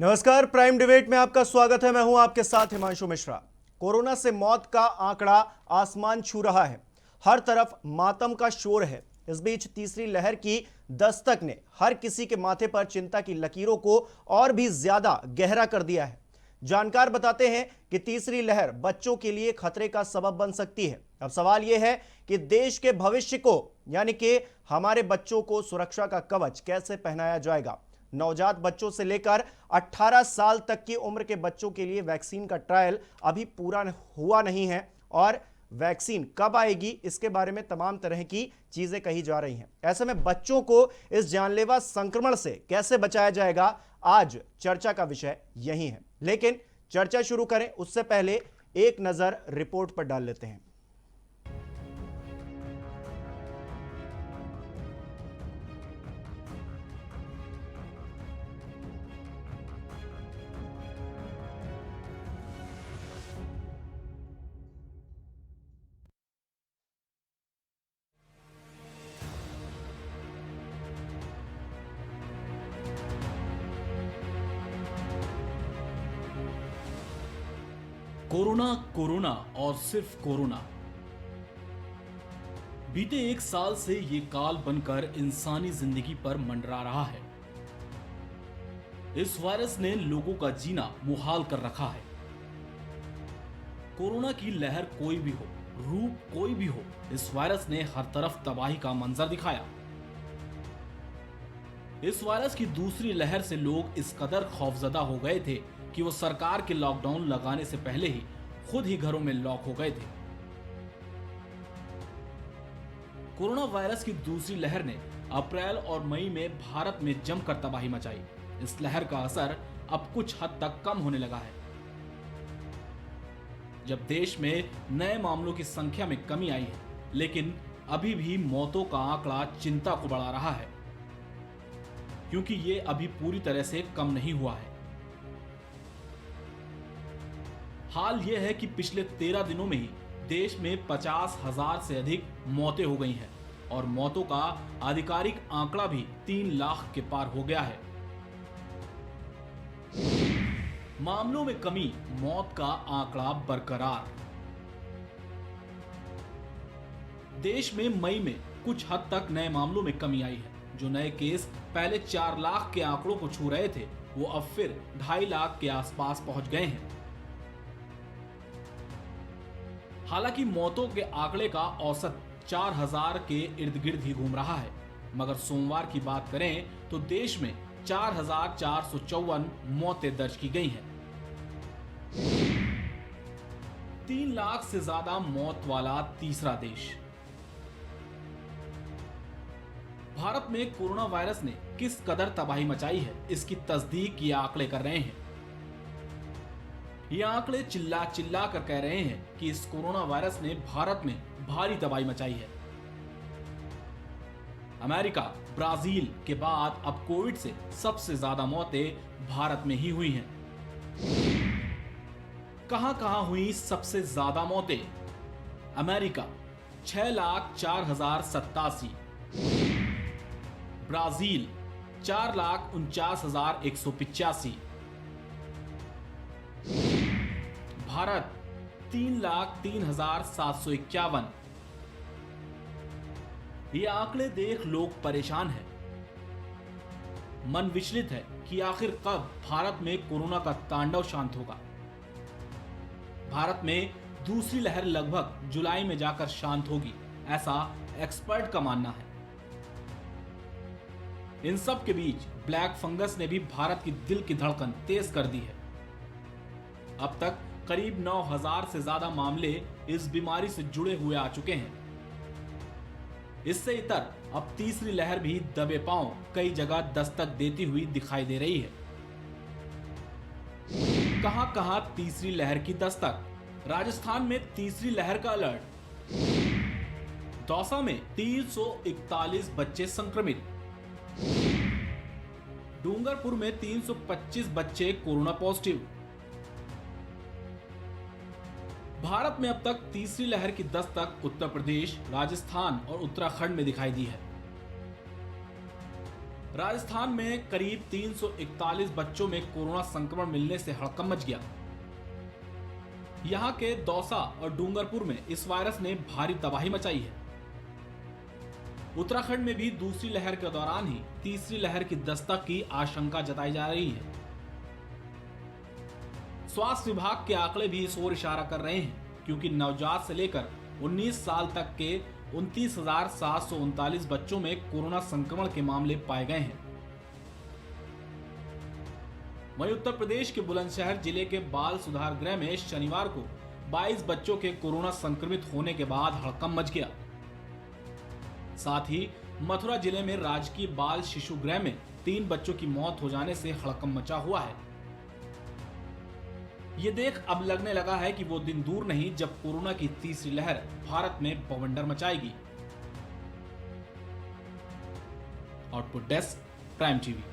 नमस्कार, prime debate में आपका स्वागत है। मैं हूं आपके साथ हिमांशु मिश्रा। कोरोना से मौत का आंकड़ा आसमान छू रहा है। हर तरफ मातम का शोर है। इस बीच तीसरी लहर की दस्तक ने हर किसी के माथे पर चिंता की लकीरों को और भी ज्यादा गहरा कर दिया है। जानकार बताते हैं कि तीसरी लहर बच्चों के लिए खतरे का सबब बन सकती है। अब सवाल यह है कि देश के भविष्य को, यानी कि हमारे बच्चों को सुरक्षा का कवच कैसे पहनाया जाएगा। नवजात बच्चों से लेकर 18 साल तक की उम्र के बच्चों के लिए वैक्सीन का ट्रायल अभी पूरा हुआ नहीं है और वैक्सीन कब आएगी इसके बारे में तमाम तरह की चीजें कही जा रही हैं। ऐसे में बच्चों को इस जानलेवा संक्रमण से कैसे बचाया जाएगा, आज चर्चा का विषय यही है। लेकिन चर्चा शुरू करें उससे पहले एक नजर रिपोर्ट पर डाल लेते हैं। कोरोना कोरोना और सिर्फ कोरोना। बीते एक साल से ये काल बनकर इंसानी जिंदगी पर मंडरा रहा है। इस वायरस ने लोगों का जीना मुहाल कर रखा है। कोरोना की लहर कोई भी हो, रूप कोई भी हो, इस वायरस ने हर तरफ तबाही का मंजर दिखाया। इस वायरस की दूसरी लहर से लोग इस कदर खौफजदा हो गए थे कि वो सरकार के लॉकडाउन लगाने से पहले ही खुद ही घरों में लॉक हो गए थे। कोरोना वायरस की दूसरी लहर ने अप्रैल और मई में भारत में जमकर तबाही मचाई। इस लहर का असर अब कुछ हद तक कम होने लगा है। जब देश में नए मामलों की संख्या में कमी आई है, लेकिन अभी भी मौतों का आंकड़ा चिंता को बढ़ा रहा है, क्योंकि ये अभी पूरी तरह से कम नहीं हुआ है। हाल यह है कि पिछले 13 दिनों में ही देश में 50,000 से अधिक मौतें हो गई हैं और मौतों का आधिकारिक आंकड़ा भी 3 लाख के पार हो गया है। मामलों में कमी, मौत का आंकड़ा बरकरार। देश में मई में कुछ हद तक नए मामलों में कमी आई है। जो नए केस पहले 4 लाख के आंकड़ों को छू रहे थे, वो अब फिर 2.5 लाख के आसपास पहुंच गए हैं। हालांकि मौतों के आंकड़े का औसत 4,000 के इर्द गिर्द ही घूम रहा है, मगर सोमवार की बात करें तो देश में 4,454 मौतें दर्ज की गई हैं। 3 लाख से ज्यादा मौत वाला तीसरा देश। भारत में कोरोना वायरस ने किस कदर तबाही मचाई है, इसकी तस्दीक ये आंकड़े कर रहे हैं। ये आंकड़े चिल्ला चिल्ला कर कह रहे हैं कि इस कोरोना वायरस ने भारत में भारी तबाही मचाई है। अमेरिका, ब्राजील के बाद अब कोविड से सबसे ज्यादा मौतें भारत में ही हुई हैं। कहां हुई सबसे ज्यादा मौतें? America 6,04,087, Brazil 4,49,185, Bharat 3,03,751। ये आंकड़े देख लोग परेशान हैं। मन विचलित है कि आखिर कब भारत में कोरोना का तांडव शांत होगा। भारत में दूसरी लहर लगभग जुलाई में जाकर शांत होगी, ऐसा एक्सपर्ट का मानना है। इन सब के बीच ब्लैक फंगस ने भी भारत की दिल की धड़कन तेज कर दी है। अब तक करीब 9,000 से ज्यादा मामले इस बीमारी से जुड़े हुए आ चुके हैं। इससे इतर अब तीसरी लहर भी दबे पांव कई जगह दस्तक देती हुई दिखाई दे रही है। कहां तीसरी लहर की दस्तक? राजस्थान में तीसरी लहर का अलर्ट। दौसा में 341 बच्चे संक्रमित। डूंगरपुर में 325 बच्चे कोरोना पॉजिटिव। भारत में अब तक तीसरी लहर की दस्तक उत्तर प्रदेश, राजस्थान और उत्तराखंड में दिखाई दी है। राजस्थान में करीब 341 बच्चों में कोरोना संक्रमण मिलने से हड़कंप मच गया। यहां के दौसा और डूंगरपुर में इस वायरस ने भारी तबाही मचाई है। उत्तराखंड में भी दूसरी लहर के दौरान ही तीसरी लहर की दस्तक की आशंका जताई जा रही है। स्वास्थ्य विभाग के आंकड़े भी इस ओर इशारा कर रहे हैं, क्योंकि नवजात से लेकर 19 साल तक के 29,739 बच्चों में कोरोना संक्रमण के मामले पाए गए हैं। वहीं उत्तर प्रदेश के बुलंदशहर जिले के बाल सुधार गृह में शनिवार को 22 बच्चों के कोरोना संक्रमित होने के बाद हड़कंप मच गया। साथ ही मथुरा जिले में राजकीय बाल शिशु गृह में 3 बच्चों की मौत हो जाने से हड़कंप मचा हुआ है। ये देख अब लगने लगा है कि वो दिन दूर नहीं जब कोरोना की तीसरी लहर भारत में बवंडर मचाएगी। Output desk, Prime TV.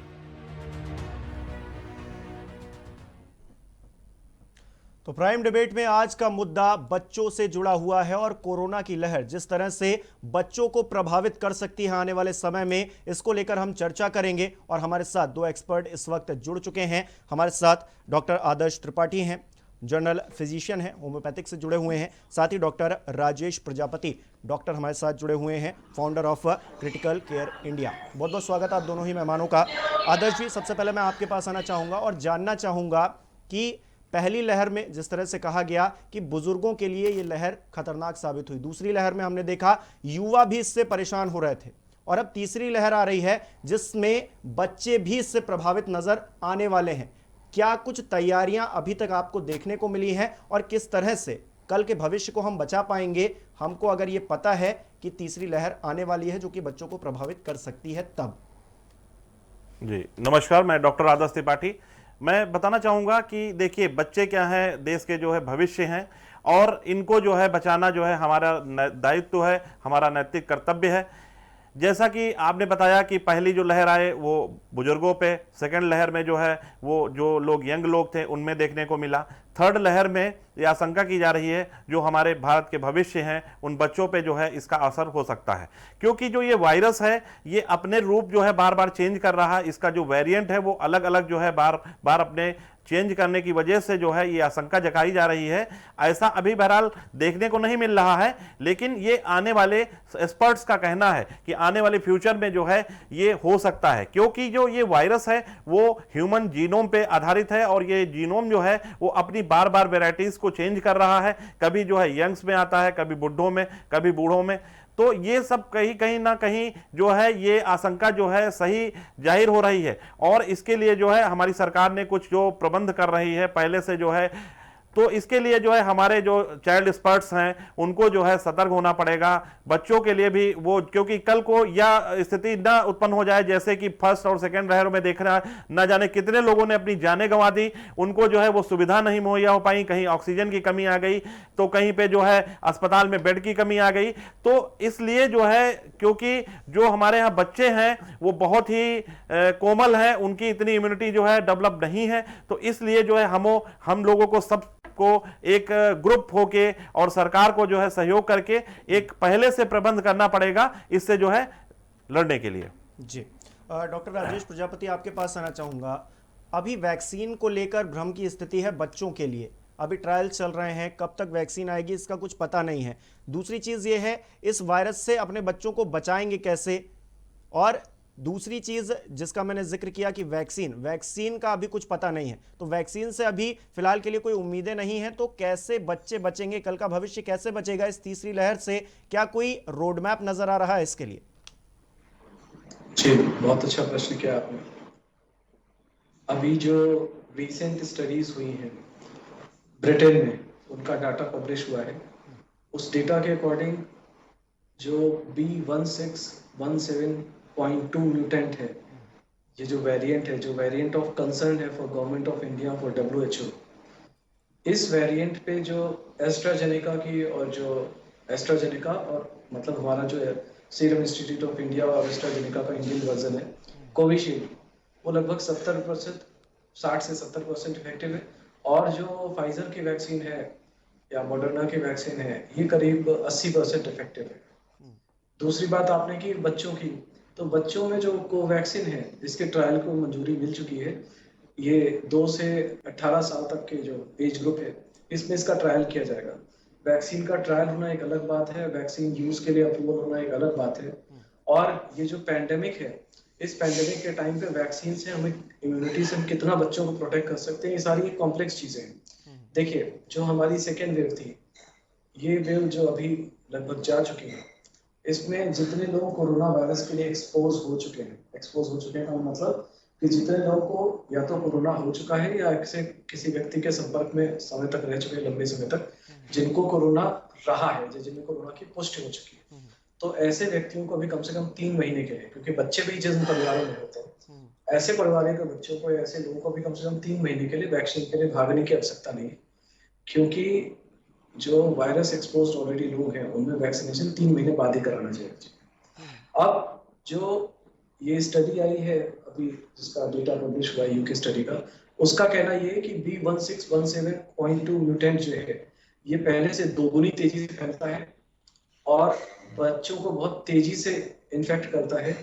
तो प्राइम डिबेट में आज का मुद्दा बच्चों से जुड़ा हुआ है और कोरोना की लहर जिस तरह से बच्चों को प्रभावित कर सकती है आने वाले समय में, इसको लेकर हम चर्चा करेंगे। और हमारे साथ 2 एक्सपर्ट इस वक्त जुड़ चुके हैं। हमारे साथ डॉक्टर आदर्श त्रिपाठी हैं, जनरल फिजिशियन हैं, होम्योपैथिक से जुड़े हुए हैं। साथ ही डॉक्टर राजेश प्रजापति डॉक्टर हमारे साथ जुड़े हुए हैं, founder of critical care India. बहुत बहुत स्वागत है आप दोनों ही मेहमानों का। आदर्श जी, सबसे पहले मैं आपके पास आना चाहूँगा और जानना चाहूँगा कि पहली लहर में जिस तरह से कहा गया कि बुजुर्गों के लिए ये लहर खतरनाक साबित हुई, दूसरी लहर में हमने देखा युवा भी इससे परेशान हो रहे थे, और अब तीसरी लहर आ रही है जिसमें बच्चे भी इससे प्रभावित नजर आने वाले हैं। क्या कुछ तैयारियां अभी तक आपको देखने को मिली हैं और किस तरह से कल के भविष्य को हम बचा पाएंगे, हमको अगर ये पता है कि तीसरी लहर आने वाली है जो कि बच्चों को प्रभावित कर सकती है तब? जी नमस्कार, मैं डॉक्टर आदर्श त्रिपाठी। मैं बताना चाहूँगा कि देखिए, बच्चे क्या हैं, देश के जो है भविष्य हैं, और इनको जो है बचाना जो है हमारा दायित्व है, हमारा नैतिक कर्तव्य है। जैसा कि आपने बताया कि पहली जो लहर आए वो बुजुर्गों पे, सेकंड लहर में जो है वो जो लोग यंग लोग थे उनमें देखने को मिला, थर्ड लहर में ये आशंका की जा रही है जो हमारे भारत के भविष्य हैं उन बच्चों पे जो है इसका असर हो सकता है। क्योंकि जो ये वायरस है ये अपने रूप जो है बार बार चेंज कर रहा है, इसका जो वेरिएंट है वो अलग अलग जो है बार बार अपने चेंज करने की वजह से जो है ये आशंका जताई जा रही है। ऐसा अभी बहरहाल देखने को नहीं मिल रहा है, लेकिन ये आने वाले एक्सपर्ट्स का कहना है कि आने वाले फ्यूचर में जो है ये हो सकता है, क्योंकि जो ये वायरस है वो ह्यूमन जीनोम पे आधारित है और ये जीनोम जो है वो अपनी बार बार वेराइटीज को चेंज कर रहा है। कभी जो है यंग्स में आता है, कभी बुढ़ों में, कभी बूढ़ों में। तो ये सब कहीं ना कहीं जो है ये आशंका जो है सही जाहिर हो रही है, और इसके लिए जो है हमारी सरकार ने कुछ जो प्रबंध कर रही है पहले से जो है, तो इसके लिए जो है हमारे जो चाइल्ड एक्सपर्ट्स हैं उनको जो है सतर्क होना पड़ेगा। बच्चों के लिए भी वो, क्योंकि कल को यह स्थिति न उत्पन्न हो जाए जैसे कि फर्स्ट और सेकंड लहरों में देख रहा है, न जाने कितने लोगों ने अपनी जानें गंवा दी, उनको जो है वो सुविधा नहीं मुहैया हो पाई, कहीं ऑक्सीजन की कमी आ गई तो कहीं पे जो है अस्पताल में बेड की कमी आ गई। तो इसलिए जो है, क्योंकि जो हमारे यहाँ बच्चे हैं वो बहुत ही कोमल हैं, उनकी इतनी इम्यूनिटी जो है डेवलप नहीं है, तो इसलिए जो है हम लोगों को सब को एक ग्रुप होके और सरकार को जो है सहयोग करके एक पहले से प्रबंध करना पड़ेगा इससे जो है लड़ने के लिए। जी डॉक्टर राजेश प्रजापति, आपके पास आना चाहूंगा। अभी वैक्सीन को लेकर भ्रम की स्थिति है बच्चों के लिए, अभी ट्रायल चल रहे हैं, कब तक वैक्सीन आएगी इसका कुछ पता नहीं है। दूसरी चीज ये है, इस वायरस से अपने बच्चों को बचाएंगे कैसे, और दूसरी चीज जिसका मैंने जिक्र किया कि वैक्सीन का अभी कुछ पता नहीं है, तो वैक्सीन से अभी फिलहाल के लिए कोई उम्मीदें नहीं है। तो कैसे बच्चे बचेंगे, कल का भविष्य कैसे बचेगा इस तीसरी लहर से? क्या कोई रोड मैप नजर आ रहा है इसके लिए? जी, बहुत अच्छा प्रश्न किया आपने। अभी जो रिसेंट स्टडीज हुई हैं ब्रिटेन में, उनका डाटा पब्लिश हुआ है, उस डेटा के अकॉर्डिंग जो B1617.2 म्यूटेंट है, ये जो वेरिएंट है, जो वेरिएंट ऑफ कंसर्न है for government of India, for WHO, इस वेरिएंट पे जो एस्ट्राजेनेका और मतलब हमारा जो है सीरम इंस्टीट्यूट ऑफ इंडिया और एस्ट्राजेनेका का इंडियन वर्जन है कोविशील्ड, वो लगभग 60% से 70% इफेक्टिव है, और जो फाइजर की वैक्सीन है या मॉडर्ना की वैक्सीन है ये करीब 80% इफेक्टिव है। दूसरी बात आपने की बच्चों की, तो बच्चों में जो कोवैक्सीन है, इसके ट्रायल को मंजूरी मिल चुकी है। ये 2 से 18 साल तक के जो एज ग्रुप है, इसमें इसका ट्रायल किया जाएगा। वैक्सीन का ट्रायल होना एक अलग बात है, वैक्सीन यूज के लिए अप्रूवल होना एक अलग बात है। और ये जो पैंडेमिक है, इस पैंडेमिक के टाइम पे वैक्सीन से हमें इम्यूनिटी से हम कितना बच्चों को प्रोटेक्ट कर सकते हैं, ये सारी कॉम्प्लेक्स चीजें हैं। देखिए, जो हमारी सेकेंड वेव थी, ये वेव जो अभी लगभग जा चुकी है, इसमें जितने लोग कोरोना वायरस के लिए एक्सपोज हो चुके हैं का मतलब कि जितने लोगों को या तो कोरोना हो चुका है या किसी व्यक्ति के संपर्क में समय तक रह चुके हैं, लंबे समय तक, जिनको कोरोना रहा है, जिन्हें कोरोना की पुष्टि हो चुकी है, तो ऐसे व्यक्तियों को भी कम से कम 3 महीने के लिए, क्योंकि बच्चे भी जिन परिवारों में होते हैं, ऐसे परिवारों के बच्चों को, ऐसे लोगों को भी कम से कम 3 महीने के लिए वैक्सीन के लिए भागने की आवश्यकता नहीं है। क्योंकि जो वायरस एक्सपोज ऑलरेडी लोग हैं, उनमें वैक्सीनेशन 3 महीने बाद ही कराना चाहिए। अब जो ये स्टडी आई है अभी, जिसका डेटा पब्लिश हुआ है यूके स्टडी का, उसका कहना ये है कि B1617.2 म्यूटेंट जो है, ये पहले से 2 गुनी तेजी से फैलता है और बच्चों को बहुत तेजी से इन्फेक्ट करता है।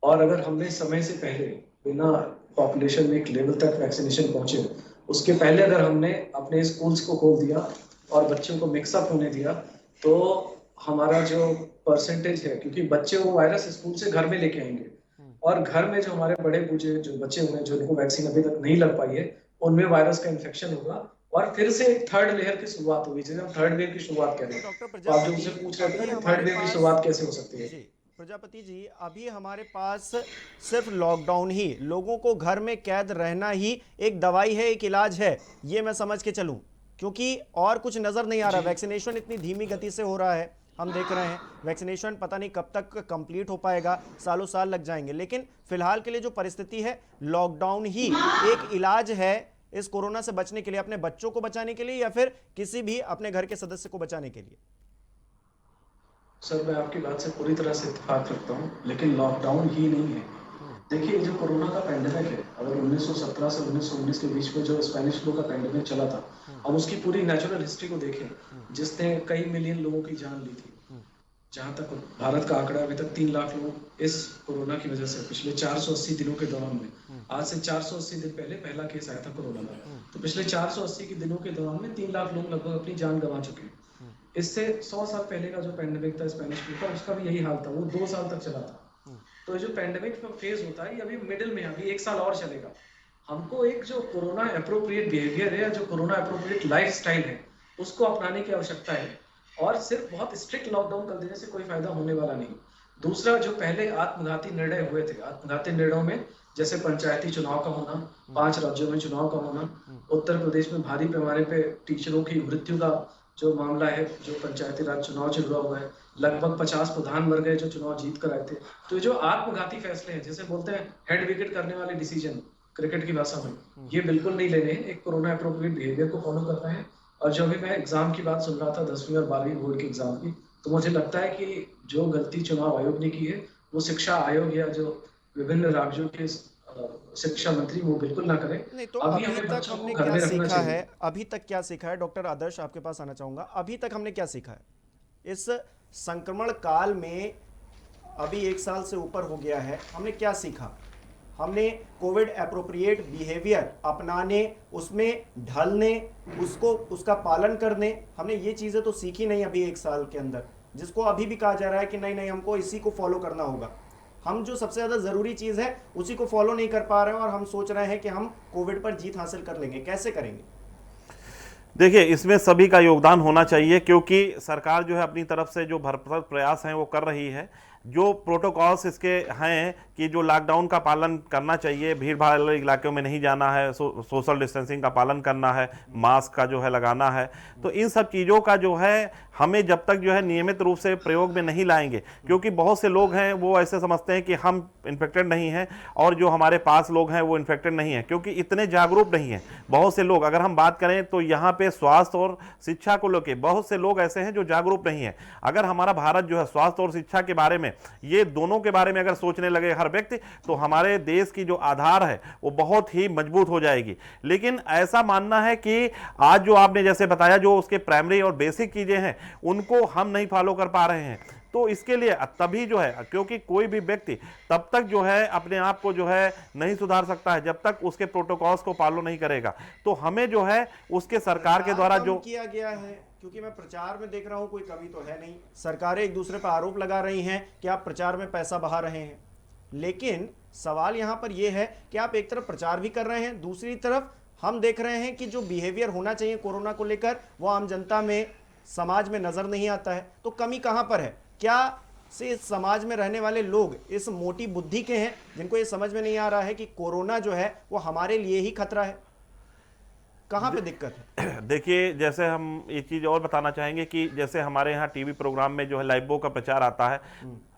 और अगर हमने समय से पहले बिना पॉपुलेशन में एक लेवल तक वैक्सीनेशन पहुंचे, उसके पहले अगर हमने अपने स्कूल्स को खोल दिया और बच्चों को मिक्सअप होने दिया, तो हमारा जो परसेंटेज है, क्योंकि बच्चे वो वायरस स्कूल से घर में लेके आएंगे, और घर में जो हमारे बड़े बूढ़े जो बच्चे हुए हैं, जो उनको वैक्सीन अभी तक नहीं लग पाई है, उनमें वायरस का इन्फेक्शन होगा और फिर से एक थर्ड लेयर की शुरुआत होगी, जिसे हम थर्ड वेव की शुरुआत कह रहे हैं। तो आप जो मुझसे पूछ रहे थे कि थर्ड वेव की शुरुआत कैसे हो सकती है? जी प्रजापति जी, अभी हमारे पास सिर्फ लॉकडाउन ही, लोगों को घर में कैद रहना ही एक दवाई है, एक इलाज है, ये मैं समझ के चलूं, क्योंकि और कुछ नजर नहीं आ रहा। वैक्सीनेशन इतनी धीमी गति से हो रहा है, हम देख रहे हैं वैक्सीनेशन पता नहीं कब तक कंप्लीट हो पाएगा, सालों साल लग जाएंगे। लेकिन फिलहाल के लिए जो परिस्थिति है, लॉकडाउन ही एक इलाज है इस कोरोना से बचने के लिए, अपने बच्चों को बचाने के लिए या फिर किसी भी अपने घर के सदस्य को बचाने के लिए। सर, मैं आपकी बात से पूरी तरह से इत्तेफाक रखता हूँ, लेकिन लॉकडाउन ही नहीं है। देखिए, जो कोरोना का पैंडेमिक है, अगर 1917 से 1919 के बीच में जो स्पेनिश फ्लू का पैंडेमिक चला था, अब उसकी पूरी नेचुरल हिस्ट्री को देखें, जिसने कई मिलियन लोगों की जान ली थी। जहां तक भारत का आंकड़ा, अभी तक 3 लाख लोग इस कोरोना की वजह से पिछले 480 दिनों के दौरान में, आज से 480 दिन पहले पहला केस आया था कोरोना का, तो पिछले 480 के दिनों के दौरान में 3 लाख लोग लगभग अपनी जान गंवा चुके हैं। इससे 100 साल पहले का जो पैंडेमिक था स्पेनिश फ्लू का, उसका भी यही हाल था, वो 2 साल तक चला था। तो जो पैंडेमिक का फेज होता है, ये अभी मिडिल में, अभी 1 साल और चलेगा। हमको एक जो कोरोना एप्रोप्रिएट बिहेवियर है, जो कोरोना एप्रोप्रिएट लाइफस्टाइल है, उसको अपनाने की आवश्यकता है, और सिर्फ बहुत स्ट्रिक्ट लॉकडाउन कर देने से कोई फायदा होने वाला नहीं। दूसरा, जो पहले आत्मघाती निर्णय हुए थे, आत्मघाती निर्णयों में जैसे पंचायती चुनाव का होना, 5 राज्यों में चुनाव का होना, उत्तर प्रदेश में भारी पैमाने पे टीचरों की मृत्यु का जो मामला है, जो पंचायती राज चुनाव से जुड़ा हुआ है, लगभग 50 प्रधान मर गए जो चुनाव जीत कर आए थे। तो जो आत्मघाती फैसले हैं, जैसे बोलते हैं हेड विकेट करने वाले डिसीजन क्रिकेट की भाषा में, ये बिल्कुल नहीं लेने हैं। एक कोरोना एप्रोप्रिएट बिहेवियर को फॉलो करना है। और जो भी मैं एग्जाम की बात सुन रहा था, 10वीं और 12वीं बोर्ड के एग्जाम की, तो मुझे लगता है कि जो गलती चुनाव आयोग ने की है, वो शिक्षा आयोग या जो विभिन्न राज्यों के शिक्षा मंत्री वो बिल्कुल ना करें। नहीं तो अभी तक हमने क्या सीखा है? अभी तक क्या सीखा है? डॉक्टर आदर्श, आपके पास आना चाहूंगा। अभी तक हमने क्या सीखा है इस संक्रमण काल में? अभी 1 साल से ऊपर हो गया है, हमने क्या सीखा? हमने कोविड एप्रोप्रिएट बिहेवियर अपनाने, उसमें ढलने, उसका पालन करने, हमने ये चीजें तो सीखी नहीं अभी 1 साल के अंदर, जिसको अभी भी कहा जा रहा है कि नहीं हमको इसी को फॉलो करना होगा। हम जो सबसे ज्यादा जरूरी चीज है उसी को फॉलो नहीं कर पा रहे हैं, और हम सोच रहे हैं कि हम कोविड पर जीत हासिल कर लेंगे। कैसे करेंगे? देखिए, इसमें सभी का योगदान होना चाहिए, क्योंकि सरकार जो है अपनी तरफ से जो भरपूर प्रयास हैं वो कर रही है। जो प्रोटोकॉल्स इसके हैं कि जो लॉकडाउन का पालन करना चाहिए, भीड़ भाड़ वाले इलाकों में नहीं जाना है, सोशल डिस्टेंसिंग का पालन करना है, मास्क का जो है लगाना है, तो इन सब चीज़ों का जो है हमें जब तक जो है नियमित रूप से प्रयोग में नहीं लाएंगे, क्योंकि बहुत से लोग हैं वो ऐसे समझते हैं कि हम इन्फेक्टेड नहीं हैं और जो हमारे पास लोग हैं वो इन्फेक्टेड नहीं हैं, क्योंकि इतने जागरूक नहीं हैं बहुत से लोग। अगर हम बात करें तो यहाँ पे स्वास्थ्य और शिक्षा को लेकर बहुत से लोग ऐसे हैं जो जागरूक नहीं हैं। अगर हमारा भारत जो है स्वास्थ्य और शिक्षा के बारे में, ये दोनों के बारे में अगर सोचने लगे हर व्यक्ति, तो हमारे देश की जो आधार है वो बहुत ही मजबूत हो जाएगी। लेकिन ऐसा मानना है कि आज जो आपने जैसे बताया, जो उसके प्राइमरी और बेसिक चीजें हैं उनको हम नहीं फॉलो कर पा रहे हैं, तो इसके लिए तभी जो है, क्योंकि कोई भी व्यक्ति तब तक जो है अपने आप को जो है नहीं सुधार सकता है जब तक उसके प्रोटोकॉल्स को फॉलो नहीं करेगा। तो हमें जो है उसके सरकार के द्वारा जो किया गया है, क्योंकि मैं प्रचार में देख रहा हूं कोई कमी तो है नहीं। सरकारें एक दूसरे पर आरोप लगा रही हैं कि आप प्रचार में पैसा बहा रहे हैं, लेकिन सवाल यहां पर यह है कि आप एक तरफ प्रचार भी कर रहे हैं, दूसरी तरफ हम देख रहे हैं कि जो बिहेवियर होना चाहिए कोरोना को लेकर वो आम जनता में, समाज में नजर नहीं आता है। तो कमी कहां पर है? क्या से इस समाज में रहने वाले लोग इस मोटी बुद्धि के हैं जिनको ये समझ में नहीं आ रहा है कि कोरोना जो है वो हमारे लिए ही खतरा है? कहां पे दिक्कत है? देखिए, जैसे हम एक चीज और बताना चाहेंगे कि जैसे हमारे यहाँ टीवी प्रोग्राम में जो है लाइबो का प्रचार आता है,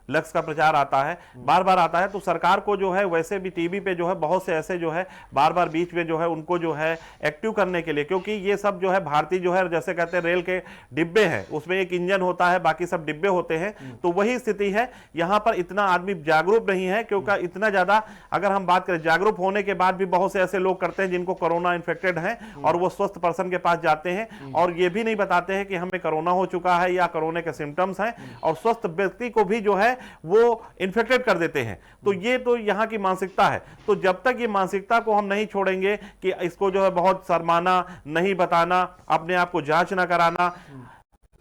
लक्स का प्रचार आता है, बार बार आता है, तो सरकार को जो है वैसे भी टीवी पे जो है बहुत से ऐसे जो है बार बार बीच में जो है उनको जो है एक्टिव करने के लिए, क्योंकि ये सब जो है भारतीय जो है जैसे कहते हैं रेल के डिब्बे हैं, उसमें एक इंजन होता है, बाकी सब डिब्बे होते हैं। तो वही स्थिति है यहाँ पर। इतना आदमी जागरूक नहीं है, क्योंकि इतना ज्यादा अगर हम बात करें, जागरूक होने के बाद भी बहुत से ऐसे लोग करते हैं जिनको कोरोना इन्फेक्टेड है और वो स्वस्थ पर्सन के पास जाते हैं और ये भी नहीं बताते हैं कि हमें कोरोना हो चुका है या कोरोना के सिम्टम्स हैं, और स्वस्थ व्यक्ति को भी जो है वो इन्फेक्टेड कर देते हैं। तो ये तो यहाँ की मानसिकता है। तो जब तक ये मानसिकता को हम नहीं छोड़ेंगे कि इसको जो है बहुत शर्माना, नहीं बताना, अपने आप को जांच ना कराना,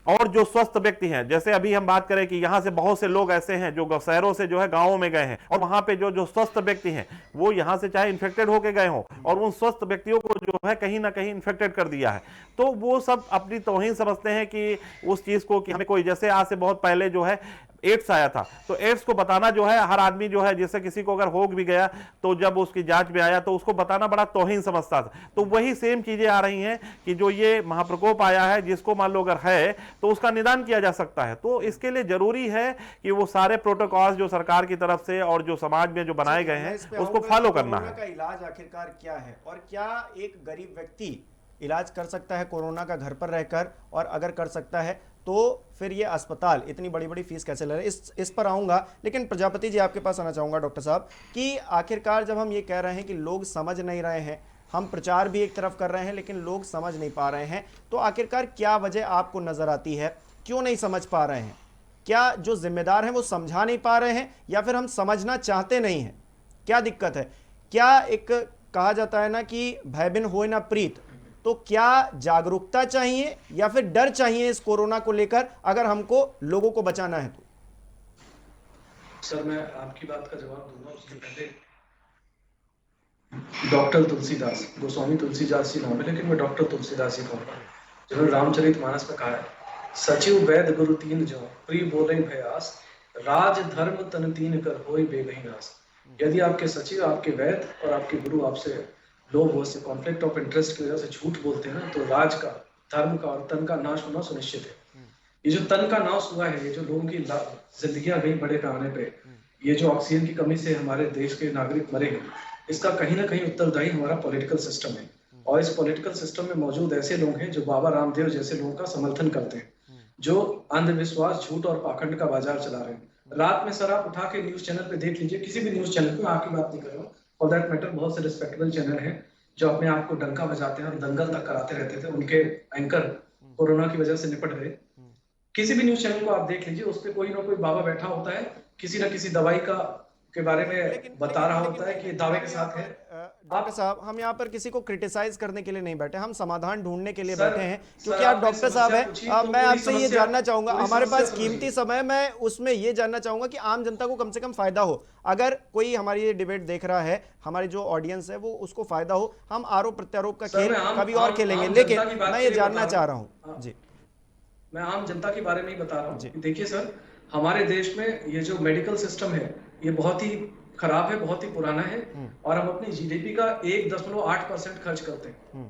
और जो स्वस्थ व्यक्ति हैं, जैसे अभी हम बात करें कि यहाँ से बहुत से लोग ऐसे हैं जो शहरों से जो है गांवों में गए हैं और वहां पे जो स्वस्थ व्यक्ति हैं वो यहाँ से चाहे इन्फेक्टेड होके गए हों और उन स्वस्थ व्यक्तियों को जो है कहीं ना कहीं इन्फेक्टेड कर दिया है। तो वो सब अपनी तौहीन समझते हैं कि उस चीज को कि हमें कोई, जैसे आज से बहुत पहले जो है एड्स आया था, तो एड्स को बताना जो है हर आदमी जो है, जैसे किसी को अगर हो भी गया तो जब उसकी जांच में आया तो उसको बताना बड़ा तौहीन समझता था। तो वही सेम चीजें आ रही हैं कि जो ये महाप्रकोप आया है, जिसको मान लो अगर है तो उसका निदान किया जा सकता है। तो इसके लिए जरूरी है कि वो सारे प्रोटोकॉल्स जो सरकार की तरफ से और जो समाज में जो बनाए गए हैं उसको फॉलो करना है। का इलाज आखिरकार क्या है, और क्या एक गरीब व्यक्ति इलाज कर सकता है कोरोना का घर पर रहकर, और अगर कर सकता है तो फिर ये अस्पताल इतनी बड़ी बड़ी फीस कैसे ले रहे हैं? इस पर आऊंगा, लेकिन प्रजापति जी आपके पास आना चाहूंगा डॉक्टर साहब, कि आखिरकार जब हम ये कह रहे हैं कि लोग समझ नहीं रहे हैं, हम प्रचार भी एक तरफ कर रहे हैं लेकिन लोग समझ नहीं पा रहे हैं, तो आखिरकार क्या वजह आपको नजर आती है? क्यों नहीं समझ पा रहे हैं? क्या जो जिम्मेदार हैं वो समझा नहीं पा रहे हैं, या फिर हम समझना चाहते नहीं हैं? क्या दिक्कत है? क्या एक कहा जाता है ना कि भय बिन होए ना प्रीत, तो क्या जागरूकता चाहिए या फिर डर चाहिए इस कोरोना को लेकर, अगर हमको लोगों को बचाना है तो? सर, मैं आपकी बात का जवाब दूंगा, उसके पहले डॉक्टर तुलसीदास, गोस्वामी तुलसीदास जी नाम है लेकिन मैं डॉक्टर तुलसीदास जी कहूँगा, जिन्होंने रामचरितमानस में कहा है, सचिव वैद्य गुरु तीन जो प्रिय बोले भयास, राज धर्म तन तीन कर होय बेगहि नास। यदि आपके सचिव, आपके वैद्य और आपके गुरु आपसे लोग वो से कॉन्फ्लिक्ट ऑफ इंटरेस्ट की वजह से झूठ बोलते हैं ना, तो राज का, धर्म का और तन का नाश होना सुनिश्चित है। ये जो तन का नाश हुआ है, ये जो लोगों की जिंदगियां गई बड़े पैमाने पे, ये जो ऑक्सीजन की कमी से हमारे देश के नागरिक मरे हैं, इसका कहीं ना कहीं उत्तरदायी हमारा पॉलिटिकल सिस्टम है। और इस पॉलिटिकल सिस्टम में मौजूद ऐसे लोग हैं जो बाबा रामदेव जैसे लोगों का समर्थन करते हैं, जो अंधविश्वास, झूठ और पाखंड का बाजार चला रहे हैं। रात में सर आप उठा के न्यूज चैनल पे देख लीजिए, किसी भी न्यूज चैनल पे, आपकी बात नहीं कर रहा हूँ, फॉर दैट मैटर बहुत से रिस्पेक्टेबल चैनल हैं जो अपने आप को डंका बजाते हैं और दंगल तक कराते रहते थे, उनके एंकर कोरोना की वजह से निपट गए। किसी भी न्यूज चैनल को आप देख लीजिए, उस पर कोई ना कोई बाबा बैठा होता है, किसी ना किसी दवाई का के बारे में बता रहा होता है कि दावे के साथ है। डॉक्टर साहब, हम यहाँ पर किसी को क्रिटिसाइज करने के लिए नहीं बैठे, हम समाधान ढूंढने के लिए बैठे हैं, क्योंकि आप डॉक्टर साहब हैं। मैं आपसे ये जानना चाहूंगा, हमारे पास कीमती समय, मैं उसमें ये जानना चाहूंगा कि आम जनता को कम से कम फायदा हो। अगर कोई हमारी ये डिबेट देख रहा है, हमारी जो ऑडियंस है वो उसको फायदा हो, हम आरोप प्रत्यारोप का खेल कभी और खेलेंगे, लेकिन मैं ये जानना चाह रहा हूँ जी, मैं आम जनता के बारे में ही बता रहा हूँ। देखिए सर, हमारे देश में ये जो मेडिकल सिस्टम है ये बहुत ही खराब है, बहुत ही पुराना है, और हम अपनी जीडीपी का 1.8% खर्च करते हैं।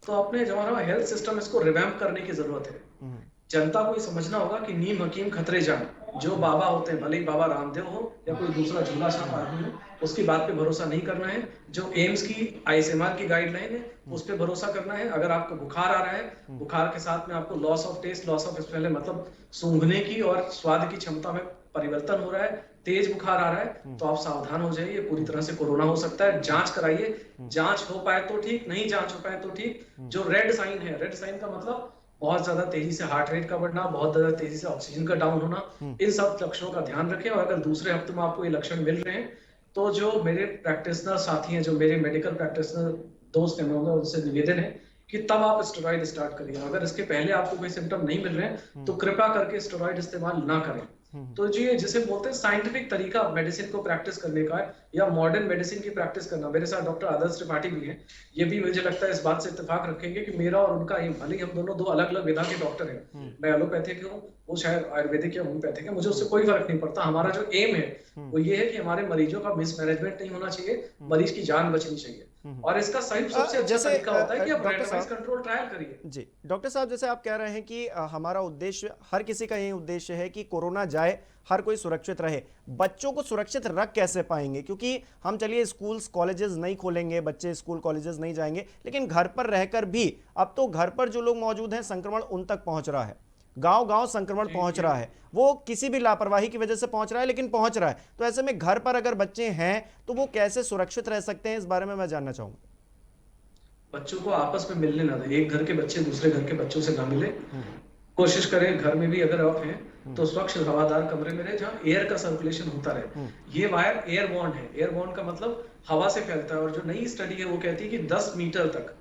तो अपने जमाना में हेल्थ सिस्टम, इसको रिवैम्प करने की जरूरत है। जनता को ये समझना होगा कि नीम हकीम खतरे जान, जो बाबा होते हैं, भले ही बाबा रामदेव हो या कोई दूसरा झूला छाप आदमी हो, उसकी बात पे भरोसा नहीं करना है। जो एम्स की आईसीएमआर की गाइडलाइन है उस पर भरोसा करना है। अगर आपको बुखार आ रहा है, बुखार के साथ में आपको loss of taste, loss of smell, मतलब सूंघने की और स्वाद की क्षमता में परिवर्तन हो रहा है, तेज बुखार आ रहा है, तो आप सावधान हो जाइए, पूरी तरह से कोरोना हो सकता है। जांच कराइए, जांच हो पाए तो ठीक, नहीं जांच हो पाए तो ठीक। जो रेड साइन है, रेड साइन का मतलब बहुत ज्यादा तेजी से हार्ट रेट का बढ़ना, बहुत ज्यादा तेजी से ऑक्सीजन का डाउन होना, इन सब लक्षणों का ध्यान रखें। और अगर दूसरे हफ्ते में आपको ये लक्षण मिल रहे हैं तो जो मेरे प्रैक्टिशनर साथी हैं, जो मेरे मेडिकल प्रैक्टिशनर दोस्त हैं, उनसे निवेदन है कि तब आप स्टेरॉइड स्टार्ट करिए। अगर इसके पहले आपको कोई सिम्टम नहीं मिल रहे हैं तो कृपया करके स्टेरॉइड इस्तेमाल ना करें। तो जी जिसे बोलते हैं साइंटिफिक तरीका मेडिसिन को प्रैक्टिस करने का है, या मॉडर्न मेडिसिन की प्रैक्टिस करना। मेरे साथ डॉक्टर आदर्श त्रिपाठी भी हैं, ये भी मुझे लगता है इस बात से इत्तेफाक रखेंगे कि मेरा और उनका ये, भले ही हम दोनों दो अलग अलग विधा के डॉक्टर हैं, मैं एलोपैथिक हूँ, वो शायद आयुर्वेदिक या होम्योपैथिक है, मुझे उससे कोई फर्क नहीं पड़ता। हमारा जो एम है वो ये है कि हमारे मरीजों का मिसमैनेजमेंट नहीं होना चाहिए, मरीज की जान बचनी चाहिए। और इसका सही सबसे अच्छा तरीका होता है कि आप रैंडमाइज कंट्रोल ट्रायल करिए। जी डॉक्टर साहब, जैसे आप कह रहे हैं कि हमारा उद्देश्य, हर किसी का यही उद्देश्य है कि कोरोना जाए, हर कोई सुरक्षित रहे। बच्चों को सुरक्षित रख कैसे पाएंगे? क्योंकि हम चलिए स्कूल्स कॉलेजेस नहीं खोलेंगे, बच्चे स्कूल कॉलेजेस नहीं जाएंगे, लेकिन घर पर रहकर भी अब तो घर पर जो लोग मौजूद हैं संक्रमण उन तक पहुंच रहा है, गांव गांव संक्रमण पहुंच रहा है, वो किसी भी लापरवाही की वजह से पहुंच रहा है लेकिन पहुंच रहा है। तो ऐसे में घर पर अगर बच्चे हैं तो वो कैसे सुरक्षित रह सकते हैं, इस बारे में मैं जानना चाहूंगा। बच्चों को आपस में मिलने ना दें, एक घर के बच्चे दूसरे घर के बच्चों से ना मिले। कोशिश करें घर में भी अगर आप हैं तो स्वच्छ हवादार कमरे में रहे जहाँ एयर का सर्कुलेशन होता रहे। ये वायर एयरबॉर्न है, एयरबॉर्न का मतलब हवा से फैलता है, और जो नई स्टडी है वो कहती है कि 10 मीटर तक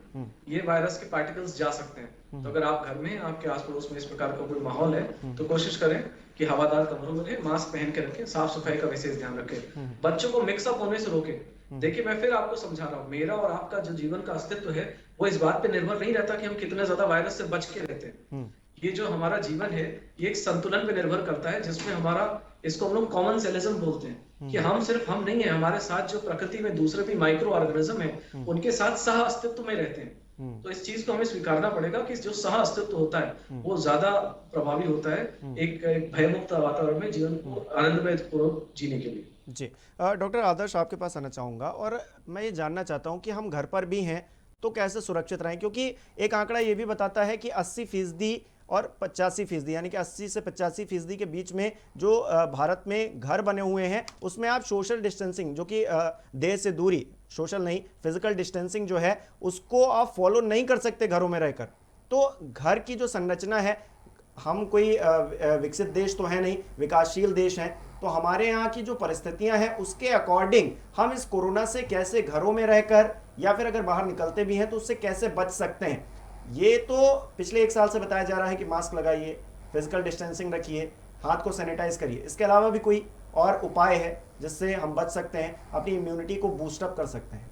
ये वायरस के पार्टिकल्स जा सकते हैं। तो अगर आप घर में, आपके आस पड़ोस में इस प्रकार का कोई माहौल है तो कोशिश करें कि हवादार कमरों में रहे, मास्क पहन के रखें, साफ सफाई का विशेष ध्यान रखें, बच्चों को मिक्सअप होने से रोकें। देखिए मैं फिर आपको समझा रहा हूँ, मेरा और आपका जो जीवन का अस्तित्व है वो इस बात पे निर्भर नहीं रहता कि हम कितने ज्यादा वायरस से बच के रहते हैं। ये जो हमारा जीवन है ये एक संतुलन पे निर्भर करता है, जिसमें हमारा, इसको हम लोग कॉमन सेलिज्म बोलते हैं कि हम सिर्फ हम नहीं है, हमारे साथ जो प्रकृति में दूसरे भी माइक्रो ऑर्गेनिज्म है उनके साथ सह अस्तित्व में रहते हैं। तो इस चीज को हमें स्वीकारना पड़ेगा कि जो सह अस्तित्व होता है वो ज्यादा प्रभावी होता है एक भयमुक्त वातावरण में जीवन को आनंदमय पूर्वक जीने के लिए। जी डॉक्टर आदर्श, आपके पास आना चाहूँगा और मैं ये जानना चाहता हूँ कि हम घर पर भी हैं तो कैसे सुरक्षित रहें, क्योंकि एक आंकड़ा ये भी बताता है कि 80% और 85%, यानी कि 80 से 85% के बीच में जो भारत में घर बने हुए हैं उसमें आप सोशल डिस्टेंसिंग, जो कि देह से दूरी, सोशल नहीं फिजिकल डिस्टेंसिंग जो है उसको आप फॉलो नहीं कर सकते घरों में रहकर। तो घर की जो संरचना है, हम कोई विकसित देश तो है नहीं, विकासशील देश हैं, तो हमारे यहाँ की जो परिस्थितियां हैं उसके अकॉर्डिंग हम इस कोरोना से कैसे घरों में रहकर या फिर अगर बाहर निकलते भी हैं तो उससे कैसे बच सकते हैं। ये तो पिछले 1 साल से बताया जा रहा है कि मास्क लगाइए, फिजिकल डिस्टेंसिंग रखिए, हाथ को सैनिटाइज करिए। इसके अलावा भी कोई और उपाय है जिससे हम बच सकते हैं, अपनी इम्यूनिटी को बूस्टअप कर सकते हैं?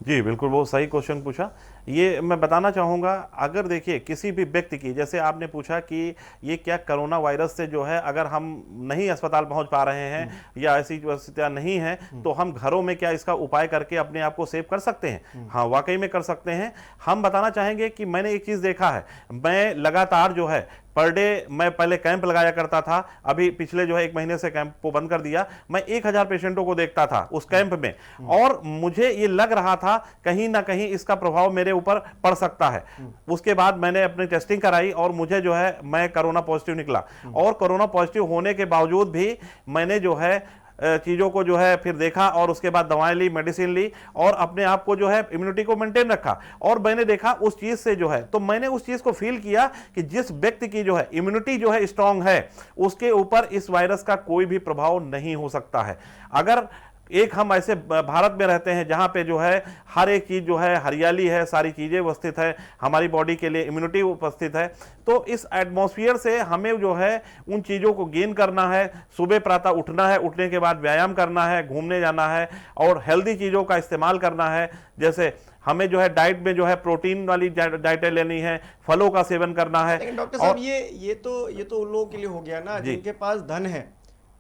जी बिल्कुल, बहुत सही क्वेश्चन पूछा। ये मैं बताना चाहूँगा, अगर देखिए किसी भी व्यक्ति की, जैसे आपने पूछा कि ये क्या कोरोना वायरस से जो है अगर हम नहीं अस्पताल पहुंच पा रहे हैं या ऐसी परिस्थितियाँ नहीं हैं तो हम घरों में क्या इसका उपाय करके अपने आप को सेव कर सकते हैं? हाँ, वाकई में कर सकते हैं। हम बताना चाहेंगे कि मैंने एक चीज़ देखा है, मैं लगातार जो है पर डे, मैं पहले कैंप लगाया करता था, अभी पिछले जो है 1 महीने से कैंप को बंद कर दिया। मैं 1000 पेशेंटों को देखता था उस कैंप में, और मुझे ये लग रहा था कहीं ना कहीं इसका प्रभाव मेरे ऊपर पड़ सकता है। उसके बाद मैंने अपनी टेस्टिंग कराई और मुझे जो है, मैं कोरोना पॉजिटिव निकला, और कोरोना पॉजिटिव होने के बावजूद भी मैंने जो है चीज़ों को जो है फिर देखा और उसके बाद दवाएं ली, मेडिसिन ली और अपने आप को जो है इम्यूनिटी को मेंटेन रखा। और मैंने देखा उस चीज़ से जो है, तो मैंने उस चीज़ को फील किया कि जिस व्यक्ति की जो है इम्यूनिटी जो है स्ट्रांग है, उसके ऊपर इस वायरस का कोई भी प्रभाव नहीं हो सकता है। अगर एक हम ऐसे भारत में रहते हैं जहाँ पे जो है हर एक चीज़ जो है हरियाली है, सारी चीज़ें उपस्थित है, हमारी बॉडी के लिए इम्यूनिटी उपस्थित है, तो इस एटमॉस्फेयर से हमें जो है उन चीज़ों को गेन करना है। सुबह प्रातः उठना है, उठने के बाद व्यायाम करना है, घूमने जाना है और हेल्दी चीज़ों का इस्तेमाल करना है। जैसे हमें जो है डाइट में जो है प्रोटीन वाली डाइटें लेनी है, फलों का सेवन करना है। लेकिन डॉक्टर साहब ये तो उन लोगों के लिए हो गया ना जिनके पास धन है,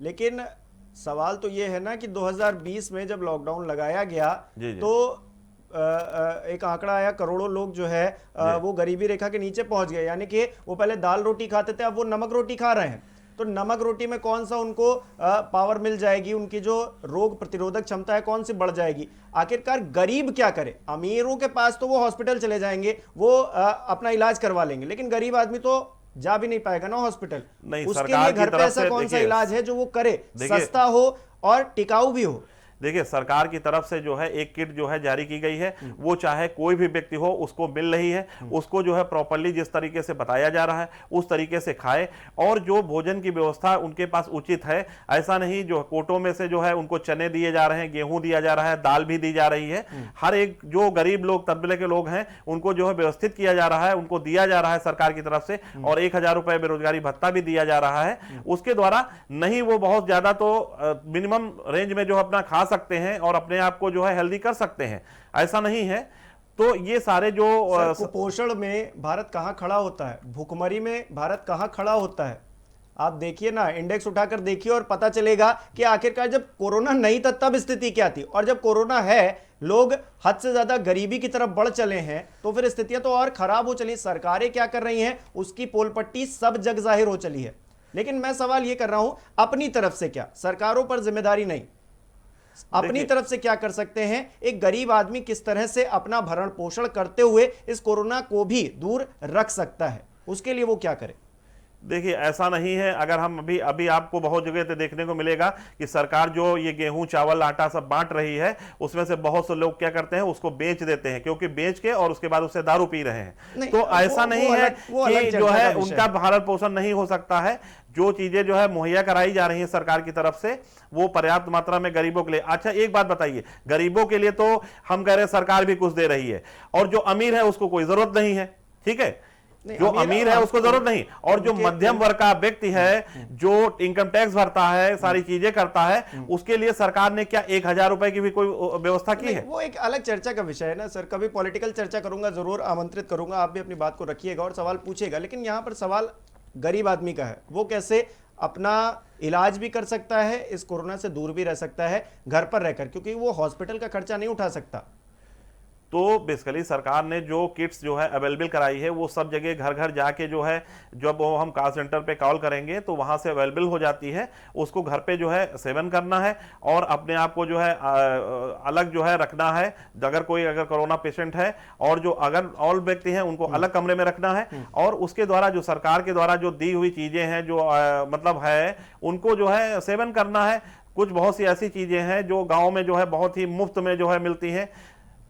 लेकिन सवाल तो ये है ना कि 2020 में जब लॉकडाउन लगाया गया तो एक आंकड़ा आया, करोड़ों लोग जो है वो गरीबी रेखा के नीचे पहुंच गए, यानी कि वो पहले दाल रोटी खाते थे, अब वो नमक रोटी खा रहे हैं। तो नमक रोटी में कौन सा उनको पावर मिल जाएगी, उनकी जो रोग प्रतिरोधक क्षमता है कौन सी बढ़ जाएगी? आखिरकार गरीब क्या करे? अमीरों के पास तो वो हॉस्पिटल चले जाएंगे, वो अपना इलाज करवा लेंगे, लेकिन गरीब आदमी तो जा भी नहीं पाएगा ना हॉस्पिटल। नहीं, उसके लिए घर पे ऐसा कौन सा इलाज है जो वो करे, सस्ता हो और टिकाऊ भी हो? देखिए सरकार की तरफ से जो है एक किट जो है जारी की गई है, वो चाहे कोई भी व्यक्ति हो उसको मिल रही है, उसको जो है प्रॉपर्ली जिस तरीके से बताया जा रहा है उस तरीके से खाए, और जो भोजन की व्यवस्था उनके पास उचित है, ऐसा नहीं जो कोटों में से जो है उनको चने दिए जा रहे हैं, गेहूं दिया जा रहा है, दाल भी दी जा रही है, हर एक जो गरीब लोग तबले के लोग हैं उनको जो है व्यवस्थित किया जा रहा है, उनको दिया जा रहा है सरकार की तरफ से, और 1000 रुपए बेरोजगारी भत्ता भी दिया जा रहा है। उसके द्वारा नहीं वो बहुत ज्यादा तो मिनिमम रेंज में जो अपना खा सकते हैं और अपने आप को जो है हेल्दी कर सकते हैं, ऐसा नहीं है। तो ये सारे जो कुपोषण में भारत कहां खड़ा होता है, भुखमरी में भारत कहां खड़ा होता है, आप देखिए ना, इंडेक्स उठाकर देखिए और पता चलेगा कि आखिरकार जब कोरोना नहीं था तब स्थिति क्या थी, और जब कोरोना है लोग हद से ज्यादा गरीबी की तरफ बढ़ चले हैं, तो फिर स्थितियां तो और खराब हो चली। सरकारें क्या कर रही हैं उसकी पोल पट्टी सब जग जाहिर हो चली है। लेकिन मैं सवाल ये कर रहा हूं अपनी तरफ से, क्या सरकारों पर जिम्मेदारी नहीं, अपनी तरफ से क्या कर सकते हैं, एक गरीब आदमी किस तरह से अपना भरण पोषण करते हुए इस कोरोना को भी दूर रख सकता है, उसके लिए वो क्या करे? देखिए ऐसा नहीं है, अगर हम अभी आपको बहुत जगह पे देखने को मिलेगा कि सरकार जो ये गेहूं चावल आटा सब बांट रही है, उसमें से बहुत से लोग क्या करते हैं उसको बेच देते हैं, क्योंकि बेच के और उसके बाद उससे दारू पी रहे हैं। तो ऐसा नहीं है कि जो है उनका भरण पोषण नहीं हो सकता है। जो चीजें जो है मुहैया कराई जा रही है सरकार की तरफ से वो पर्याप्त मात्रा में गरीबों के लिए। अच्छा एक बात बताइए, गरीबों के लिए तो हम कह रहे हैं सरकार भी कुछ दे रही है, और जो अमीर है उसको कोई जरूरत नहीं है, ठीक है, जो अमीर है उसको जरूरत नहीं, और जो मध्यम वर्ग का व्यक्ति है जो इनकम टैक्स भरता है, सारी चीजें करता है, उसके लिए सरकार ने क्या 1000 रुपए की भी कोई व्यवस्था की है? वो एक अलग चर्चा का विषय है ना सर, कभी पॉलिटिकल चर्चा करूंगा, जरूर आमंत्रित करूंगा, आप भी अपनी बात को रखिएगा और सवाल पूछिएगा। लेकिन यहां पर सवाल गरीब आदमी का है, वो कैसे अपना इलाज भी कर सकता है, इस कोरोना से दूर भी रह सकता है घर पर रहकर, क्योंकि वो हॉस्पिटल का खर्चा नहीं उठा सकता। तो बेसिकली सरकार ने जो किट्स जो है अवेलेबल कराई है वो सब जगह घर घर जाके जो है, जब वो हम कॉल सेंटर पे कॉल करेंगे तो वहां से अवेलेबल हो जाती है, उसको घर पे जो है सेवन करना है और अपने आप को जो है अलग जो है रखना है। अगर कोरोना पेशेंट है और जो अगर और व्यक्ति हैं उनको अलग कमरे में रखना है, और उसके द्वारा जो सरकार के द्वारा जो दी हुई चीजें हैं जो मतलब है उनको जो है सेवन करना है। कुछ बहुत सी ऐसी चीजें हैं जो गाँव में जो है बहुत ही मुफ्त में जो है मिलती हैं,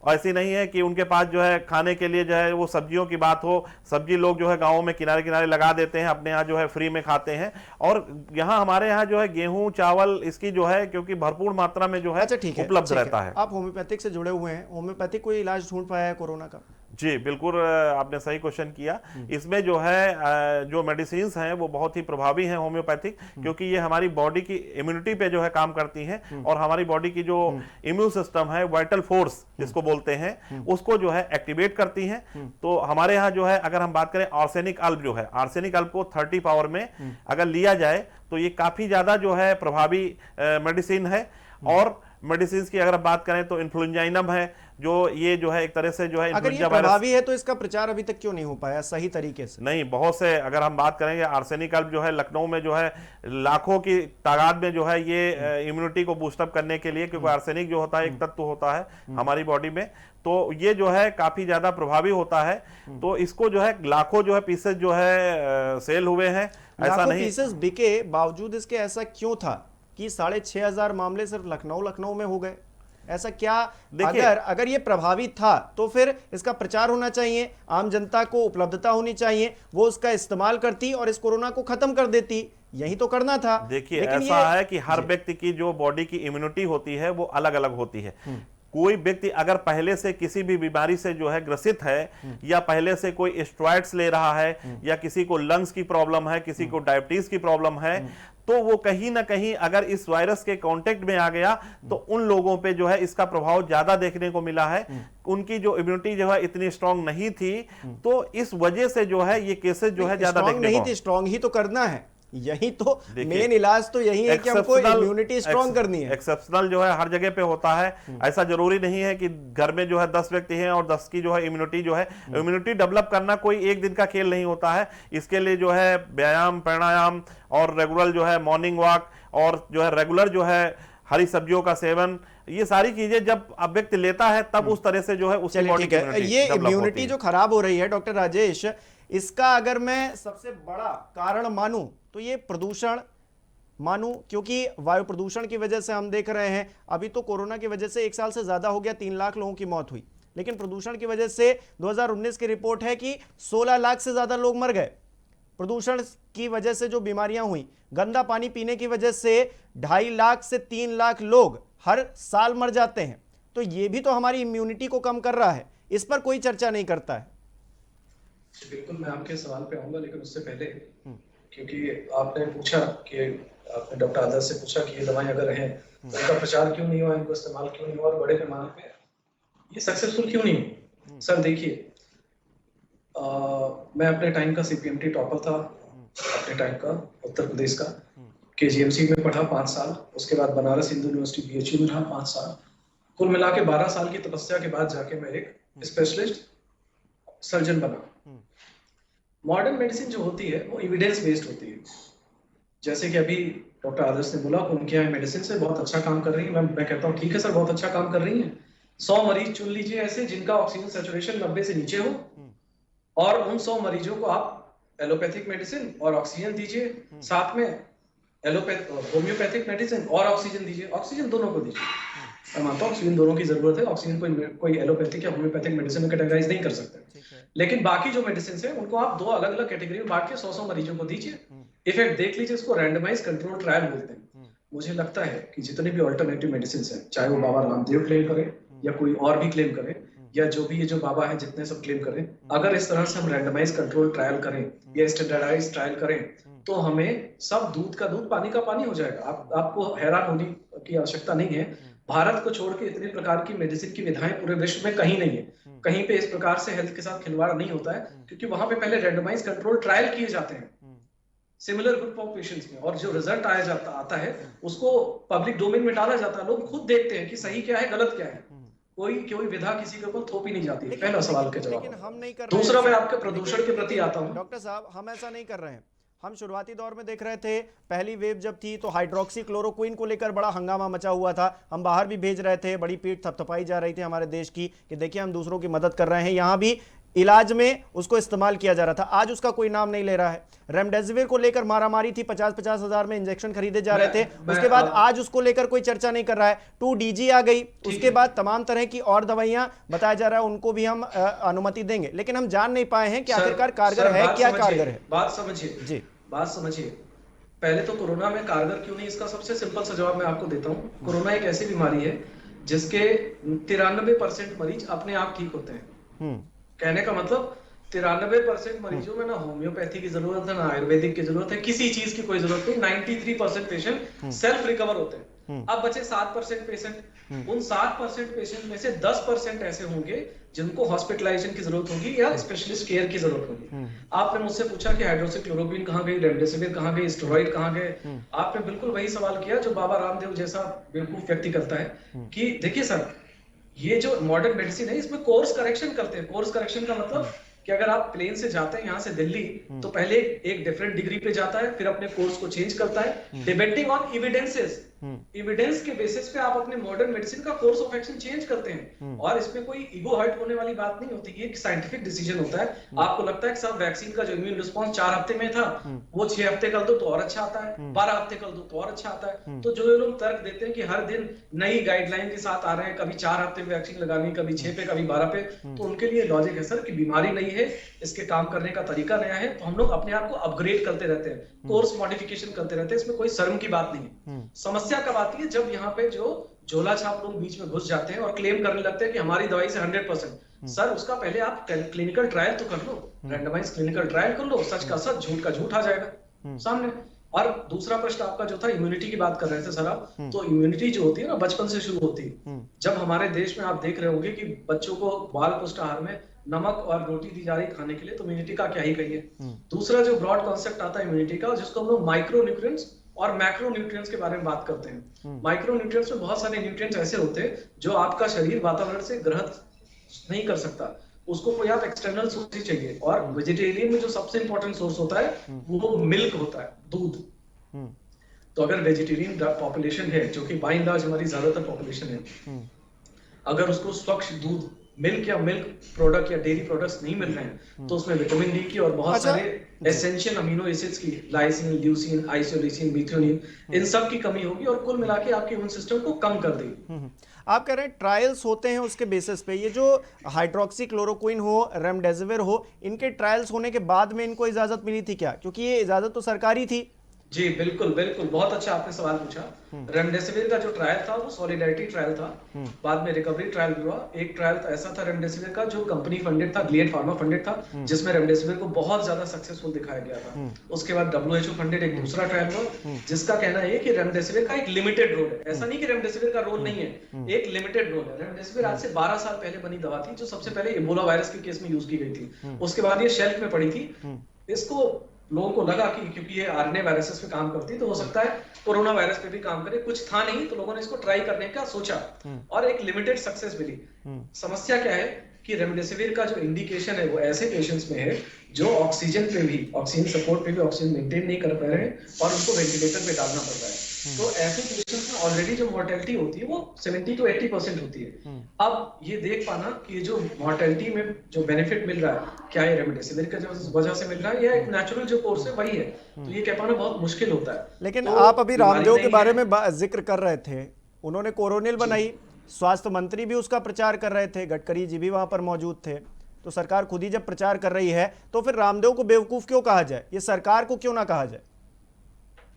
ऐसी नहीं है कि उनके पास जो है खाने के लिए जो है वो सब्जियों की बात हो, सब्जी लोग जो है गाँव में किनारे किनारे लगा देते हैं, अपने यहाँ जो है फ्री में खाते हैं। और यहाँ हमारे यहाँ जो है गेहूं चावल इसकी जो है क्योंकि भरपूर मात्रा में जो है उपलब्ध रहता है। आप होम्योपैथिक से जुड़े हुए हैं, होम्योपैथिक कोई इलाज ढूंढ पाया है कोरोना का? जी बिल्कुल, आपने सही क्वेश्चन किया। इसमें जो है जो मेडिसिन्स हैं वो बहुत ही प्रभावी हैं होम्योपैथिक, क्योंकि ये हमारी बॉडी की इम्यूनिटी पे जो है काम करती हैं और हमारी बॉडी की जो इम्यून सिस्टम है, वाइटल फोर्स जिसको बोलते हैं, उसको जो है एक्टिवेट करती हैं। तो हमारे यहाँ जो है अगर हम बात करें आर्सेनिक अल्प जो है, आर्सेनिक अल्प को 30 पावर में अगर लिया जाए तो ये काफी ज्यादा जो है प्रभावी मेडिसिन है। और मेडिसिन की अगर बात करें तो इन्फ्लुएंजाइनम है, जो ये जो है एक तरह से जो है अगर ये प्रभावी है तो इसका प्रचार अभी तक क्यों नहीं हो पाया सही तरीके से? नहीं, बहुत से अगर हम बात करेंगे आर्सेनिक अल्प जो है लखनऊ में जो है लाखों की तादाद में जो है ये इम्यूनिटी को बूस्टअप करने के लिए, क्योंकि आर्सेनिक जो होता है एक तत्व होता है हमारी बॉडी में, तो ये जो है काफी ज्यादा प्रभावी होता है। तो इसको जो है लाखों जो है पीसेस जो है सेल हुए हैं, ऐसा नहीं पीसेस बिके, बावजूद इसके ऐसा क्यों था कि 6500 मामले सिर्फ लखनऊ में हो गए? ऐसा क्या? अगर ये प्रभावी था तो फिर इसका प्रचार होना चाहिए, आम जनता को उपलब्धता होनी चाहिए, वो उसका इस्तेमाल करती और इस कोरोना को खत्म कर देती, यही तो करना था। देखिए ऐसा है कि हर व्यक्ति की जो बॉडी की इम्यूनिटी होती है वो अलग अलग होती है। कोई व्यक्ति अगर पहले से किसी भी बीमारी से जो है ग्रसित है, या पहले से कोई स्टेरॉइड्स ले रहा है, या किसी को लंग्स की प्रॉब्लम है, किसी को डायबिटीज की प्रॉब्लम है, तो वो कहीं ना कहीं अगर इस वायरस के कांटेक्ट में आ गया तो उन लोगों पे जो है इसका प्रभाव ज्यादा देखने को मिला है। उनकी जो इम्यूनिटी जो है इतनी स्ट्रांग नहीं थी, तो इस वजह से जो है ये केसेस जो है ज्यादा देखने को नहीं थी। स्ट्रांग ही तो करना है, यही तो मेन इलाज तो यही है कि हमको इम्यूनिटी स्ट्रांग करनी है। एक्सेप्शनल जो है हर जगह पे होता है, ऐसा जरूरी नहीं है कि घर में जो है 10 व्यक्ति हैं और 10 की जो है इम्यूनिटी जो है, इम्यूनिटी डेवलप करना कोई एक दिन का खेल नहीं होता है। इसके लिए जो है व्यायाम, प्राणायाम और रेगुलर जो है मॉर्निंग वॉक और जो है रेगुलर जो है हरी सब्जियों का सेवन, ये सारी चीजें जब अब व्यक्ति लेता है तब उस तरह से जो है उसकी बॉडी की ये इम्यूनिटी जो खराब हो रही है डॉक्टर राजेश, इसका अगर मैं सबसे बड़ा कारण मानूं तो ये प्रदूषण, मानूं, क्योंकि वायु प्रदूषण की वजह से हम देख रहे हैं अभी तो कोरोना की वजह से 1 साल से ज़्यादा हो गया, 3 लाख लोगों की मौत हुई, लेकिन प्रदूषण की वजह से 2019 की रिपोर्ट है कि 16 लाख से ज़्यादा लोग मर गए। प्रदूषण की वजह से जो बीमारियां हुई, गंदा पानी पीने की वजह से 2.5 लाख से 3 लाख लोग हर साल मर जाते हैं। तो ये भी तो हमारी इम्यूनिटी को कम कर रहा है, इस पर कोई चर्चा नहीं करता है। बिल्कुल, मैं आपके सवाल पे आऊंगा, लेकिन उससे पहले क्योंकि आपने पूछा कि आपने डॉक्टर आदर्श से पूछा कि ये दवाएं अगर हैं तो इनका प्रचार क्यों नहीं हुआ, इनको इस्तेमाल क्यों नहीं हुआ और बड़े पैमाने पे ये सक्सेसफुल क्यों नहीं हुआ। सर देखिए, मैं अपने टाइम का सीपीएमटी टॉपर था, अपने टाइम का उत्तर प्रदेश का, केजीएमसी में पढ़ा 5 साल, उसके बाद बनारस हिंदू यूनिवर्सिटी बीएचयू में रहा 5 साल, कुल मिला के 12 साल की तपस्या के बाद जाके मैं एक स्पेशलिस्ट सर्जन बना। मॉडर्न मेडिसिन जो होती है वो एविडेंस बेस्ड होती है, जैसे कि अभी डॉक्टर आदर्श ने बोला उनके यहाँ मेडिसिन से बहुत अच्छा काम कर रही है। मैं कहता हूँ ठीक है सर, बहुत अच्छा काम कर रही है। 100 मरीज चुन लीजिए ऐसे जिनका ऑक्सीजन सैचुरेशन 90 से नीचे हो, और उन 100 मरीजों को आप एलोपैथिक मेडिसिन और ऑक्सीजन दीजिए, साथ में होम्योपैथिक मेडिसिन और ऑक्सीजन दीजिए, ऑक्सीजन दोनों को दीजिए। मैं मानता हूँ ऑक्सीजन दोनों की जरूरत है, ऑक्सीजन कोई एलोपैथिक या होम्योपैथिक मेडिसिन में कैटेगराइज नहीं कर सकते, लेकिन बाकी जो मेडिसिन है उनको आप 2 अलग अलग कैटेगरी में बांट के 100 मरीजों को दीजिए, इफेक्ट देख लीजिए। इसको रैंडमाइज कंट्रोल ट्रायल बोलते हैं। मुझे लगता है कि जितने भी ऑल्टरनेटिव मेडिसिन है, चाहे वो बाबा रामदेव क्लेम करे या कोई और भी क्लेम करे, या जो भी ये जो बाबा है जितने सब क्लेम करें, अगर इस तरह से हम रैंडमाइज कंट्रोल ट्रायल करें या स्टैंडर्डाइज ट्रायल करें तो हमें सब दूध का दूध पानी का पानी हो जाएगा। आपको हैरान होने की आवश्यकता नहीं है। भारत को छोड़ के इतने प्रकार की मेडिसिन की विधाएं पूरे विश्व में कहीं नहीं है। कहीं पे इस प्रकार से हेल्थ के साथ खिलवाड़ नहीं होता है, क्योंकि वहां पे पहले रैंडमाइज कंट्रोल ट्रायल किए जाते हैं सिमिलर ग्रुप ऑफ पेशेंट्स में, और जो रिजल्ट आता है उसको पब्लिक डोमेन में डाला जाता है। लोग खुद देखते हैं कि सही क्या है गलत क्या है। कोई विधा किसी के ऊपर थोपी नहीं जाती है। पहला सवाल के जवाब। लेकिन हम नहीं कर रहे। दूसरा, मैं आपके प्रदूषण के प्रति आता हूं। डॉक्टर साहब, हम ऐसा नहीं कर रहे हैं। हम शुरुआती दौर में देख रहे थे, पहली वेव जब थी तो हाइड्रोक्सी क्लोरोक्विन को लेकर बड़ा हंगामा मचा हुआ था, हम बाहर भी भेज रहे थे, बड़ी पीठ थपथपाई जा रही थी हमारे देश की कि देखिए हम दूसरों की मदद कर रहे हैं। यहाँ भी इलाज में उसको इस्तेमाल किया जा रहा था, आज उसका कोई नाम नहीं ले रहा है। रेमडेसिविर को लेकर मारामारी थी, 50-50 हज़ार में इंजेक्शन खरीदे जा रहे थे, उसके बाद आज उसको लेकर कोई चर्चा नहीं कर रहा है। 2DG आ गई, उसके बाद तमाम तरह की और दवाइयां बताया जा रहा है उनको भी हम अनुमति देंगे, लेकिन हम जान नहीं पाए हैं कि आखिरकार कारगर है क्या कारगर है। बात समझिए जी, बात समझिए। पहले तो कोरोना में कारगर क्यों नहीं, इसका सबसे सिंपल सा जवाब मैं आपको देता हूँ। कोरोना एक ऐसी बीमारी है जिसके 93% मरीज अपने आप ठीक होते हैं। कहने का मतलब 93% मरीजों में ना होम्योपैथी की जरूरत है, ना आयुर्वेदिक की जरूरत है, किसी चीज की कोई जरूरत नहीं। 93% पेशेंट सेल्फ रिकवर होते हैं। अब बचे 7% पेशेंट। उन 7% पेशेंट में से 10% ऐसे होंगे जिनको हॉस्पिटलाइजेशन की जरूरत होगी या स्पेशलिस्ट केयर की जरूरत होगी। आपने मुझसे पूछा कि हाइड्रोक्सीक्लोरोक्विन कहाँ गई, रेमडेसिविर कहाँ गई, स्टेरॉइड कहाँ गए। आपने बिल्कुल वही सवाल किया जो बाबा रामदेव जैसा बेवकूफ व्यक्ति करता है कि देखिए सर, ये जो मॉडर्न मेडिसिन है इसमें कोर्स करेक्शन करते हैं। कोर्स करेक्शन का मतलब कि अगर आप प्लेन से जाते हैं यहाँ से दिल्ली, तो पहले एक डिफरेंट डिग्री पे जाता है, फिर अपने कोर्स को चेंज करता है डिपेंडिंग ऑन एविडेंसेस। एविडेंस के बेसिस पे आप अपने मॉडर्न मेडिसिन का कोर्स ऑफ एक्शन चेंज करते हैं, और इसमें कोई ईगो हर्ट होने वाली बात नहीं होती। ये एक साइंटिफिक डिसीजन होता है। आपको लगता है कि सब वैक्सीन का जो इम्यून रिस्पॉन्स 4 हफ्ते में था वो 6 हफ्ते कर दो तो और अच्छा आता है, 12 हफ्ते कर दो तो और अच्छा आता है। तो जो लोग तर्क देते हैं कि हर दिन नई गाइडलाइन के साथ आ रहे हैं, कभी 4 हफ्ते में वैक्सीन लगानी, कभी 6 पे, कभी 12 पे, तो उनके लिए लॉजिक है सर कि बीमारी नहीं है, इसके काम करने का तरीका नया है, तो हम लोग अपने आप को अपग्रेड करते रहते हैं, कोर्स मॉडिफिकेशन करते रहते हैं। इसमें कोई शर्म की बात नहीं है। समस्या कब आती है, जब यहाँ पे जो झोला छाप लोग बीच में घुस जाते हैं और क्लेम करने लगते हैं कि हमारी दवाई से 100%। सर उसका पहले आप क्लिनिकल ट्रायल तो कर लो, रैंडमाइज क्लिनिकल ट्रायल कर लो, सच का सच झूठ का झूठ आ जाएगा सामने। और दूसरा प्रश्न आपका जो था इम्यूनिटी की बात कर रहे थे सर आप, तो इम्यूनिटी जो होती है ना बचपन से शुरू होती है। जब हमारे देश में आप देख रहे होंगे कि बच्चों को बाल पुष्ट आहार में नमक और रोटी दी जा रही खाने के लिए, तो इम्यूनिटी का क्या ही कहिए। दूसरा जो ब्रॉड कॉन्सेप्ट आता है इम्यूनिटी का, जिसको हम लोग माइक्रो न्यूट्रिएंट्स और मैक्रो न्यूट्रिएंट्स के बारे में बात करते हैं। माइक्रो न्यूट्रिएंट्स में बहुत सारे न्यूट्रिएंट्स ऐसे होते हैं जो आपका शरीर वातावरण से ग्रहण नहीं कर सकता, उसको कोई आप एक्सटर्नल सोर्स ही चाहिए। और वेजिटेरियन में जो सबसे इंपॉर्टेंट सोर्स होता है वो मिल्क होता है, दूध। तो अगर वेजिटेरियन पॉपुलेशन है, जो कि बाय एंड लार्ज हमारी ज्यादातर पॉपुलेशन है, अगर उसको स्वच्छ दूध मिल्क या मिल्क प्रोडक्ट या डेयरी प्रोडक्ट्स नहीं मिल रहे हैं तो उसमें विटामिन डी की और बहुत अच्छा। सारे एसेंशियल अमीनो एसिड्स की, लाइसिन, ल्यूसीन, आइसोल्यूसिन, मिथ्योनिन, इन सब की कमी होगी और कुल मिला के आपके इम्यून सिस्टम को कम कर देगी। आप कह रहे हैं ट्रायल्स होते हैं उसके बेसिस पे, ये जो हाइड्रोक्सी क्लोरोक्विन हो, रेमडेसिविर हो, इनके ट्रायल्स होने के बाद में इनको इजाजत मिली थी क्या? क्योंकि ये इजाजत तो सरकारी थी। जी बिल्कुल बिल्कुल, बहुत अच्छा आपने सवाल पूछा। रेमडेसिविर का जो ट्रायल था वो सॉलिडारिटी ट्रायल था, बाद में रिकवरी ट्रायल भी हुआ। एक ट्रायल ऐसा था रेमडेसिविर का जो कंपनी फंडेड था, ग्लेड फार्मा फंडेड था, जिसमें रेमडेसिविर को बहुत ज्यादा सक्सेसफुल दिखाया गया था। उसके बाद WHO फंडेड एक दूसरा ट्रायल हुआ जिसका कहना है कि रेमडेसिविर का एक लिमिटेड रोल है। ऐसा नहीं कि रेमडेसिविर का रोल नहीं है, एक लिमिटेड रोल है। रेमडेसिविर आज से 12 साल पहले बनी दवा थी जो सबसे पहले इबोला वायरस के केस में यूज की गई थी। उसके बाद ये शेल्फ में पड़ी थी। इसको लोगों को लगा कि क्योंकि ये आरएनए वायरसेस पे काम करती है तो हो सकता है कोरोना वायरस पे भी काम करे, कुछ था नहीं तो लोगों ने इसको ट्राई करने का सोचा और एक लिमिटेड सक्सेस मिली। समस्या क्या है कि रेमडेसिविर का जो इंडिकेशन है वो ऐसे पेशेंट्स में है जो ऑक्सीजन पे भी, ऑक्सीजन सपोर्ट पे भी ऑक्सीजन मेंटेन नहीं कर पा रहे हैं और उनको वेंटिलेटर पे डालना पड़ रहा है। तो ऐसे पेशेंट्स में ऑलरेडी जो मोर्टेलिटी होती है वो 70 to 80% होती है। अब ये देख पाना कि ये जो मोर्टेलिटी में जो बेनिफिट मिल रहा है क्या ये रेमडेसिविर की वजह से मिल रहा है या एक नेचुरल जो कोर्स है वही है, तो ये कह पाना बहुत मुश्किल होता है। लेकिन तो आप अभी रामदेव के बारे है। में जिक्र कर रहे थे, उन्होंने कोरोनिल बनाई, स्वास्थ्य मंत्री भी उसका प्रचार कर रहे थे, गडकरी जी भी वहां पर मौजूद थे। तो सरकार खुद ही जब प्रचार कर रही है तो फिर रामदेव को बेवकूफ क्यों कहा जाए, ये सरकार को क्यों ना कहा जाए?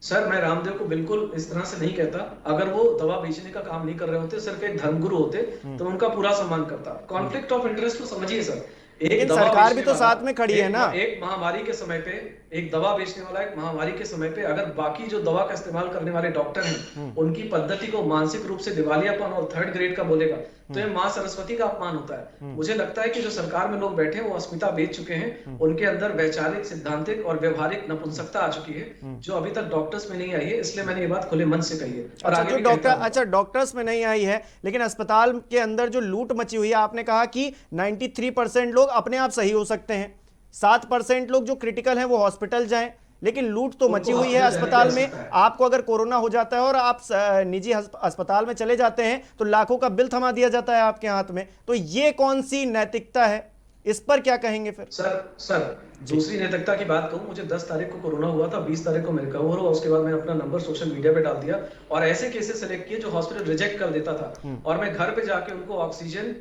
सर मैं रामदेव को बिल्कुल इस तरह से नहीं कहता। अगर वो दवा बेचने का काम नहीं कर रहे होते, सिर्फ एक धर्मगुरु होते तो उनका पूरा सम्मान करता। कॉन्फ्लिक्ट ऑफ इंटरेस्ट तो समझिए सर, लेकिन सरकार भी तो साथ में खड़ी है ना। एक महामारी के समय पे एक दवा बेचने वाला, एक महामारी के समय पे अगर बाकी जो दवा का इस्तेमाल करने वाले डॉक्टर हैं उनकी पद्धति को मानसिक रूप से दिवालियापन और थर्ड ग्रेड का बोलेगा तो ये माँ सरस्वती का अपमान होता है। मुझे लगता है कि जो सरकार में लोग बैठे हैं वो अस्मिता बेच चुके हैं, उनके अंदर वैचारिक, सिद्धांतिक और व्यवहारिक नपुंसकता आ चुकी है जो अभी तक डॉक्टर्स में नहीं आई है। इसलिए मैंने ये बात खुले मन से कही है। और आगे भी कहता हूं। अच्छा डॉक्टर्स में नहीं आई है, लेकिन अस्पताल के अंदर जो लूट मची हुई है, आपने कहा कि 93% लोग अपने आप सही हो सकते हैं, 7% लोग जो क्रिटिकल हैं वो हॉस्पिटल जाएं, लेकिन लूट तो मची हुई है अस्पताल में। आपको अगर कोरोना हो जाता है और आप निजी अस्पताल में चले जाते हैं तो लाखों का बिल थमा दिया जाता है आपके हाथ में। तो ये कौन सी नैतिकता है, इस पर क्या कहेंगे फिर? सर दूसरी नैतिकता की बात कहूं, मुझे 10 तारीख को कोरोना हुआ था, 20 तारीख को मेरे रिकवर हुआ। उसके बाद मैंने अपना नंबर सोशल मीडिया पे डाल दिया और ऐसे केसेस सेलेक्ट किए जो हॉस्पिटल रिजेक्ट कर देता था और मैं घर पे जाके उनको ऑक्सीजन,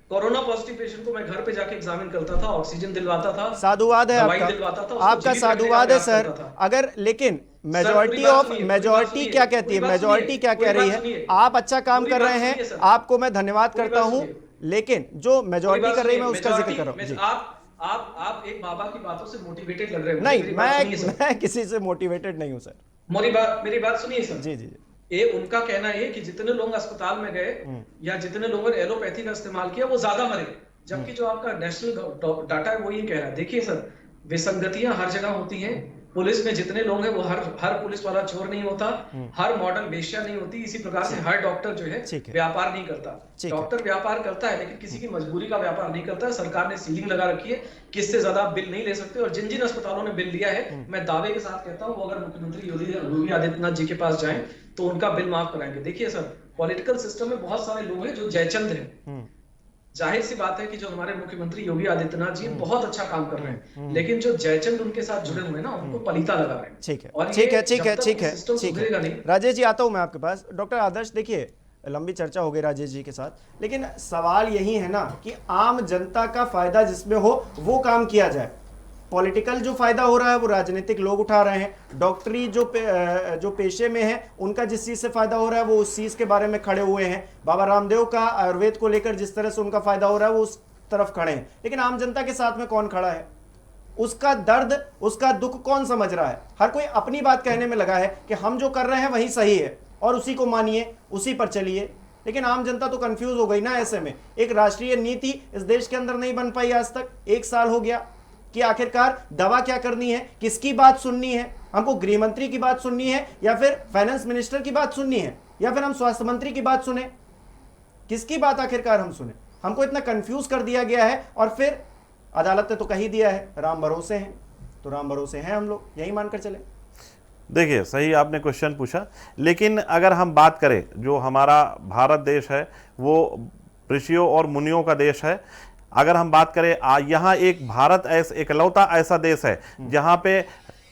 कोरोना पॉजिटिव पेशेंट को मैं घर पे जाके एग्जामिन करता था, ऑक्सीजन दिलवाता था, साधुवाद है दवाई आपका, दिलवाता था, आपका साधुवाद है सर। अगर लेकिन मेजॉरिटी क्या कहती है, मेजॉरिटी क्या कह रही है? आप अच्छा काम कर रहे हैं, आपको मैं धन्यवाद करता हूं, लेकिन जो मेजॉरिटी कर रही है मैं उसका जिक्र कर रहा हूं। आप एक बाबा की बातों से मोटिवेटेड लग रहे हो। नहीं, मैं किसी से मोटिवेटेड नहीं हूं सर। मेरी बात सुनिए सर। जी जी। ये उनका कहना है कि जितने लोग अस्पताल में गए या जितने लोगों ने एलोपैथी का इस्तेमाल किया वो ज्यादा मरे, जबकि जो आपका नेशनल डाटा है वो ये कह रहा है। देखिए सर, विसंगतियां हर जगह होती हैं। पुलिस में जितने लोग हैं वो हर पुलिस वाला चोर नहीं होता, हर मॉडल वेश्या नहीं होती। इसी प्रकार से हर डॉक्टर जो है व्यापार नहीं करता। डॉक्टर व्यापार करता है लेकिन किसी की मजबूरी का व्यापार नहीं करता है। सरकार ने सीलिंग लगा रखी है, किससे ज्यादा आप बिल नहीं ले सकते। और जिन जिन अस्पतालों ने बिल लिया है, मैं दावे के साथ कहता हूँ वो अगर मुख्यमंत्री योगी आदित्यनाथ जी के पास जाएं तो उनका बिल माफ कराएंगे। देखिए सर, पॉलिटिकल सिस्टम में बहुत सारे लोग हैं जो जयचंद हैं। जाहिर सी बात है कि जो हमारे मुख्यमंत्री योगी आदित्यनाथ जी बहुत अच्छा काम कर रहे हैं, लेकिन जो जयचंद उनके साथ जुड़े हुए हैं ना, उनको पलीता लगा रहे हैं। ठीक है। राजेश जी आता हूं मैं आपके पास। डॉक्टर आदर्श, देखिए लंबी चर्चा हो गई राजेश जी के साथ, लेकिन सवाल यही है ना कि आम जनता का फायदा जिसमें हो वो काम किया जाए। पॉलिटिकल जो फायदा हो रहा है वो राजनीतिक लोग उठा रहे हैं। डॉक्टरी जो पेशे में है उनका जिस चीज से फायदा हो रहा है वो उस चीज के बारे में खड़े हुए हैं। बाबा रामदेव का आयुर्वेद को लेकर जिस तरह से उनका फायदा हो रहा है वो उस तरफ खड़े हैं। लेकिन आम जनता के साथ में कौन खड़ा है? उसका दर्द, उसका दुख कौन समझ रहा है? हर कोई अपनी बात कहने में लगा है कि हम जो कर रहे हैं वही सही है और उसी को मानिए, उसी पर चलिए। लेकिन आम जनता तो कंफ्यूज हो गई ना। ऐसे में एक राष्ट्रीय नीति इस देश के अंदर नहीं बन पाई आज तक। 1 साल हो गया कि आखिरकार दवा क्या करनी है, किसकी बात सुननी है? हमको गृह मंत्री की बात सुननी है या फिर फाइनेंस मिनिस्टर की बात सुननी है या फिर हम स्वास्थ्य मंत्री की बात सुने? किसकी बात आखिरकार हम सुने? हमको इतना कंफ्यूज कर दिया गया है। और फिर अदालत ने तो कह ही दिया है राम भरोसे हैं, तो राम भरोसे हैं हम लोग, यही मानकर चले। देखिए, सही आपने क्वेश्चन पूछा, लेकिन अगर हम बात करें जो हमारा भारत देश है वो ऋषियों और मुनियों का देश है। अगर हम बात करें यहाँ एक भारत ऐसा इकलौता ऐसा देश है जहाँ पे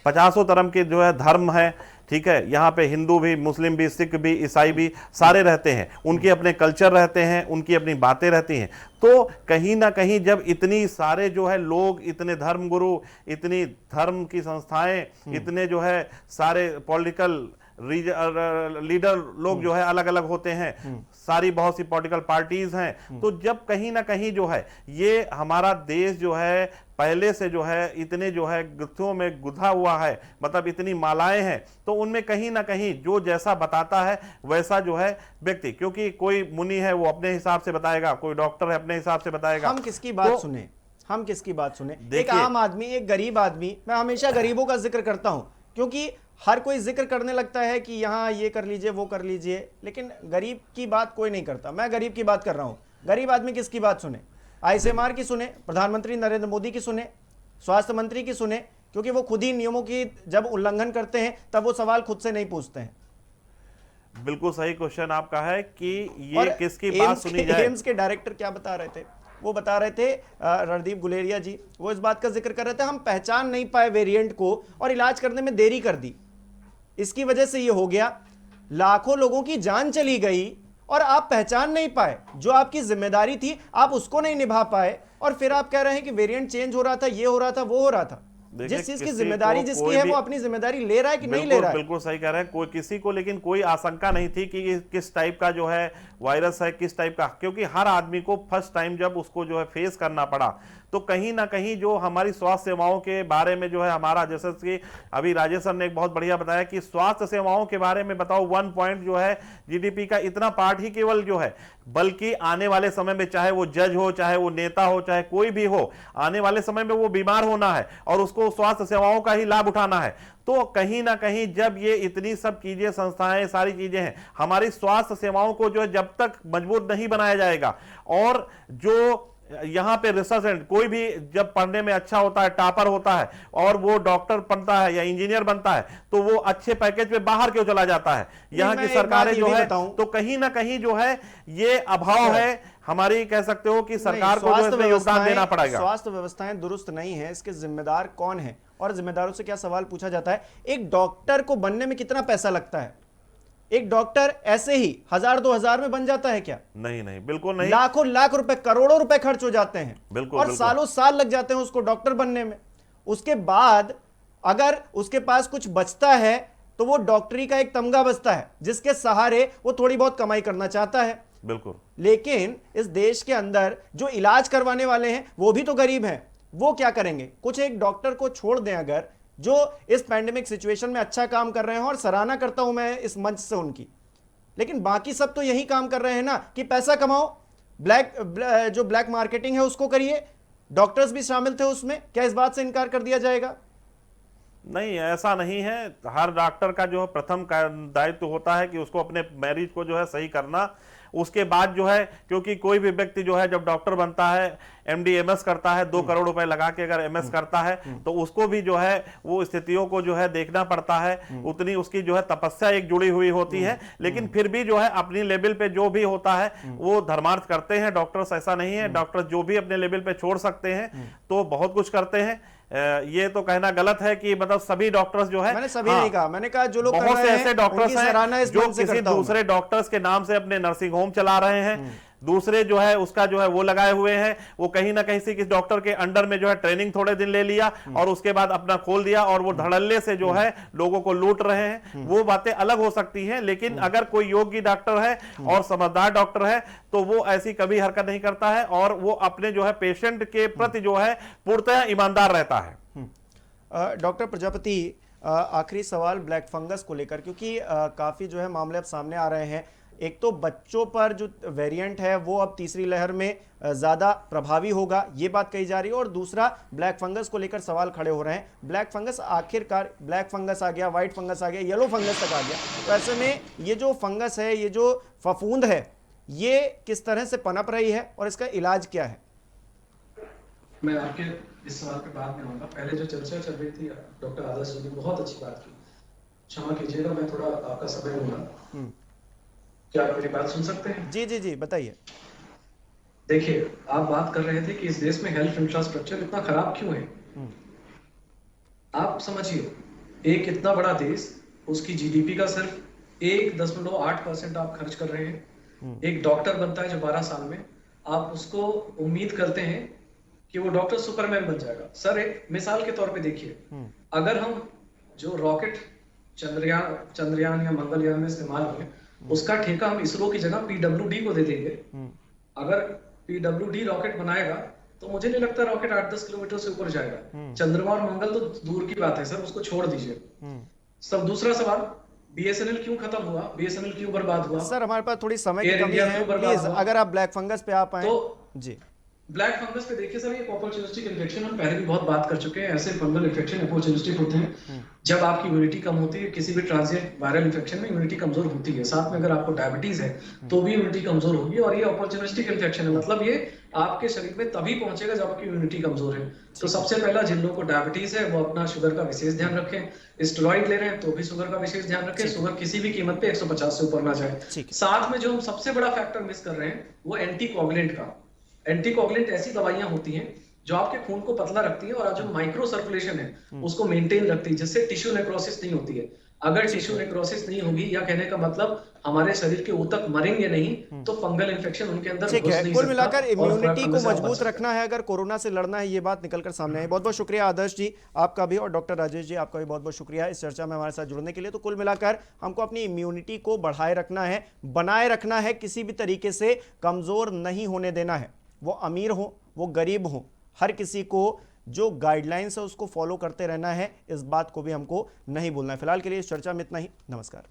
50 धर्म के जो है धर्म है, ठीक है। यहाँ पे हिंदू भी, मुस्लिम भी, सिख भी, ईसाई भी सारे रहते हैं, उनके अपने कल्चर रहते हैं, उनकी अपनी बातें रहती हैं। तो कहीं ना कहीं जब इतनी सारे जो है लोग, इतने धर्म गुरु, इतनी धर्म की संस्थाएं, इतने जो है सारे पॉलिटिकल लीडर लोग जो है अलग अलग होते हैं, सारी बहुत सी पॉलिटिकल पार्टीज हैं, तो जब कहीं ना कहीं जो है ये हमारा देश जो है पहले से जो है इतने जो है गुत्थों में गुथा हुआ है, मतलब इतनी मालाएं हैं, तो उनमें कहीं ना कहीं जो जैसा बताता है वैसा जो है व्यक्ति, क्योंकि कोई मुनि है वो अपने हिसाब से बताएगा, कोई डॉक्टर है अपने हिसाब से बताएगा। हम किसकी बात सुने, हम किसकी बात सुने? एक आम आदमी, एक गरीब आदमी, मैं हमेशा गरीबों का जिक्र करता हूं क्योंकि हर कोई जिक्र करने लगता है कि यहाँ ये कर लीजिए, वो कर लीजिए, लेकिन गरीब की बात कोई नहीं करता। मैं गरीब की बात कर रहा हूं। गरीब आदमी किसकी बात सुने? आईसीएमआर की सुने, प्रधानमंत्री नरेंद्र मोदी की सुने, स्वास्थ्य मंत्री की सुने, क्योंकि वो खुद ही नियमों की जब उल्लंघन करते हैं तब वो सवाल खुद से नहीं पूछते हैं। बिल्कुल सही क्वेश्चन आपका है कि ये किसकी बात सुनी जाए। एम्स के डायरेक्टर क्या बता रहे थे? वो बता रहे थे, रणदीप गुलेरिया जी, वो इस बात का जिक्र कर रहे थे, हम पहचान नहीं पाए वेरिएंट को और इलाज करने में देरी कर दी, इसकी वजह से ये हो गया। लाखों लोगों की जान चली गई और आप पहचान नहीं पाए, जो आपकी जिम्मेदारी थी आप उसको नहीं निभा पाए, और फिर आप कह रहे हैं कि वेरिएंट चेंज हो रहा था, ये हो रहा था, वो हो रहा था। जिस चीज की जिम्मेदारी जिसकी है वो अपनी जिम्मेदारी ले रहा है कि नहीं ले रहा है? बिल्कुल सही कह रहे हैं। कोई किसी को लेकिन कोई आशंका नहीं थी कि किस टाइप का जो है वायरस है, किस टाइप का, क्योंकि हर आदमी को फर्स्ट टाइम जब उसको जो है फेस करना पड़ा, तो कहीं ना कहीं जो हमारी स्वास्थ्य सेवाओं के बारे में जो है हमारा, जैसे कि अभी राजेश सर ने एक बहुत बढ़िया बताया कि स्वास्थ्य सेवाओं के बारे में बताओ 1 पॉइंट जो है जीडीपी का इतना पार्ट ही केवल जो है, बल्कि आने वाले समय में चाहे वो जज हो, चाहे वो नेता हो, चाहे कोई भी हो, आने वाले समय में वो बीमार होना है और उसको स्वास्थ्य सेवाओं का ही लाभ उठाना है। तो कहीं ना कहीं जब ये इतनी सब चीजें, संस्थाएं, सारी चीजें हैं, हमारी स्वास्थ्य सेवाओं को जो है जब तक मजबूत नहीं बनाया जाएगा, और जो यहाँ पे रिसर्च एंड कोई भी जब पढ़ने में अच्छा होता है, टॉपर होता है, और वो डॉक्टर बनता है या इंजीनियर बनता है, तो वो अच्छे पैकेज पे बाहर क्यों चला जाता है? यहाँ की सरकारें जो है, तो कहीं ना कहीं जो है ये अभाव है हमारी, कह सकते हो कि सरकार को जो इसमें योगदान देना पड़ेगा। स्वास्थ्य व्यवस्थाएं दुरुस्त नहीं है, इसके जिम्मेदार कौन है? और जिम्मेदारों से क्या सवाल पूछा जाता है? एक डॉक्टर को बनने में कितना पैसा लगता है? एक डॉक्टर ऐसे ही 1000-2000 में बन जाता है क्या? नहीं नहीं, बिल्कुल नहीं। लाखों लाख रुपए, करोड़ों रुपए खर्च हो जाते हैं, बिल्कुल, और सालों साल लग जाते हैं उसको डॉक्टर बनने में। उसके बाद अगर उसके पास कुछ बचता है तो वो डॉक्टरी का एक तमगा बचता है जिसके सहारे वो थोड़ी बहुत कमाई करना चाहता है। बिल्कुल। लेकिन इस देश के अंदर जो इलाज करवाने वाले हैं वो भी तो गरीब हैं, वो क्या करेंगे? कुछ एक डॉक्टर को छोड़ दें अगर, जो इस पैंडेमिक सिचुएशन में अच्छा काम कर रहे हैं, और सराहना करता हूं मैं इस मंच से उनकी, लेकिन बाकी सब तो यही काम कर रहे हैं ना कि पैसा कमाओ, जो ब्लैक मार्केटिंग है उसको करिए। डॉक्टर्स भी शामिल थे उसमें, क्या इस बात से इनकार कर दिया जाएगा? नहीं, ऐसा नहीं है। हर डॉक्टर का जो है प्रथम दायित्व होता है कि उसको अपने मरीज को जो है सही करना, उसके बाद जो है, क्योंकि कोई भी व्यक्ति जो है जब डॉक्टर बनता है, एमडी एमएस करता है, 2 करोड़ रुपए लगा के अगर एमएस करता है, तो उसको भी जो है वो स्थितियों को जो है देखना पड़ता है, उतनी उसकी जो है तपस्या एक जुड़ी हुई होती है। लेकिन फिर भी जो है अपनी लेवल पे जो भी होता है वो धर्मार्थ करते हैं डॉक्टर्स, ऐसा नहीं है। डॉक्टर्स जो भी अपने लेवल पे छोड़ सकते हैं तो बहुत कुछ करते हैं। ये तो कहना गलत है कि मतलब सभी डॉक्टर्स जो है, मैंने सभी नहीं कहा, मैंने कहा जो लोग बहुत से ऐसे डॉक्टर्स हैं जो किसी दूसरे मैं। डॉक्टर्स के नाम से अपने नर्सिंग होम चला रहे हैं, दूसरे जो है उसका जो है वो लगाए हुए हैं, वो कहीं ना कहीं से किसी डॉक्टर के अंडर में जो है ट्रेनिंग थोड़े दिन ले लिया और उसके बाद अपना खोल दिया, और वो धड़ल्ले से जो है लोगों को लूट रहे हैं। वो बातें अलग हो सकती हैं, लेकिन अगर कोई योग्य डॉक्टर है और समझदार डॉक्टर है तो वो ऐसी कभी हरकत नहीं करता है, और वो अपने जो है पेशेंट के प्रति जो है पूर्णतः ईमानदार रहता है। डॉक्टर प्रजापति, आखिरी सवाल ब्लैक फंगस को लेकर, क्योंकि काफी जो है मामले अब सामने आ रहे हैं। एक तो बच्चों पर जो वेरिएंट है वो अब तीसरी लहर में ज़्यादा प्रभावी होगा, ये बात कही जा रही है, और दूसरा ब्लैक फंगस को लेकर सवाल खड़े हो रहे हैं। ब्लैक फंगस, आखिरकार ब्लैक फंगस आ गया, व्हाइट फंगस आ गया, येलो फंगस तक आ गया, तो ऐसे में ये जो फंगस है, ये जो फफूंद है, ये किस तरह से पनप रही है और इसका इलाज क्या है? मैं आपके इस सवाल पे बाद में आऊंगा। पहले जो चर्चा चल रही थी, डॉक्टर आदर्श जी ने बहुत अच्छी बात की। क्षमा कीजिएगा, मैं थोड़ा आपका समय लूंगा। क्या आप मेरी बात सुन सकते हैं? जी जी जी, बताइए। देखिए, आप बात कर रहे थे कि इस देश में हेल्थ इंफ्रास्ट्रक्चर इतना खराब क्यों है। आप समझिए, एक इतना बड़ा देश, उसकी जीडीपी का सिर्फ 1.8% आप खर्च कर रहे हैं। एक डॉक्टर बनता है जो 12 साल में, आप उसको उम्मीद करते हैं कि वो डॉक्टर सुपरमैन बन जाएगा। सर, एक मिसाल के तौर पे देखिए, अगर हम जो रॉकेट चंद्रयान या मंगलयान में इस्तेमाल हुए, उसका ठेका हम इसरो की जगह पीडब्ल्यूडी को दे देंगे। अगर पीडब्ल्यूडी रॉकेट बनाएगा तो मुझे नहीं लगता रॉकेट 8-10 किलोमीटर से ऊपर जाएगा। चंद्रमा और मंगल तो दूर की बात है सर, उसको छोड़ दीजिए। सब दूसरा सवाल, बीएसएनएल क्यों खत्म हुआ, बीएसएनएल क्यों बर्बाद हुआ? सर हमारे पास थोड़ी समय की एयर कमी इंडिया है, क्यों बर्बाद प्लीज हुआ? अगर आप ब्लैक फंगस पे आप आए तो जी। ब्लैक फंगस पे देखिए सर, ये अपॉर्चुनिस्टिक इन्फेक्शन हम पहले भी बहुत बात कर चुके हैं। ऐसे फंगल इन्फेक्शन अपॉर्चुनिस्टिक होते हैं जब आपकी इम्यूनिटी कम होती है। किसी भी ट्रांजिएंट वायरल इन्फेक्शन में इम्यूनिटी कमजोर होती है, साथ में अगर आपको डायबिटीज है तो भी इम्यूनिटी कमजोर होगी। और ये अपॉर्चुनिस्टिक इन्फेक्शन है, मतलब ये आपके शरीर में तभी पहुंचेगा जब आपकी इम्यूनिटी कमजोर है। तो सबसे पहला, जिन लोगों को डायबिटीज है वो अपना शुगर का विशेष ध्यान रखें। स्टेरॉइड ले रहे हैं तो भी शुगर का विशेष ध्यान रखें। शुगर किसी भी कीमत पे 150 से ऊपर ना जाए। साथ में जो हम सबसे बड़ा फैक्टर मिस कर रहे हैं वो एंटीकोगुलेंट का। एंटीकोगुलेंट ऐसी दवाइयां होती हैं जो आपके खून को पतला रखती है और जो माइक्रो सर्कुलेशन है उसको मेंटेन रखती है, जिससे टिश्यू नेक्रोसिस नहीं होती है। अगर टिश्यू नेक्रोसिस नहीं होगी, या कहने का मतलब हमारे शरीर के ऊतक मरेंगे नहीं, तो फंगल इन्फेक्शन उनके अंदर ठीक घुस है। नहीं कुल सकता मिलाकर और इम्यूनिटी को फंगस से आप मजबूत बच सकते रखना है अगर कोरोना से लड़ना है, ये बात निकलकर सामने आई। बहुत बहुत शुक्रिया आदर्श जी आपका भी, और डॉक्टर राजेश जी आपका भी बहुत बहुत शुक्रिया इस चर्चा में हमारे साथ जुड़ने के लिए। तो कुल मिलाकर हमको अपनी इम्यूनिटी को बढ़ाए रखना है, बनाए रखना है, किसी भी तरीके से कमजोर नहीं होने देना है। वो अमीर हो, वो गरीब हो, हर किसी को जो गाइडलाइंस है उसको फॉलो करते रहना है। इस बात को भी हमको नहीं भूलना है। फिलहाल के लिए इस चर्चा में इतना ही। नमस्कार।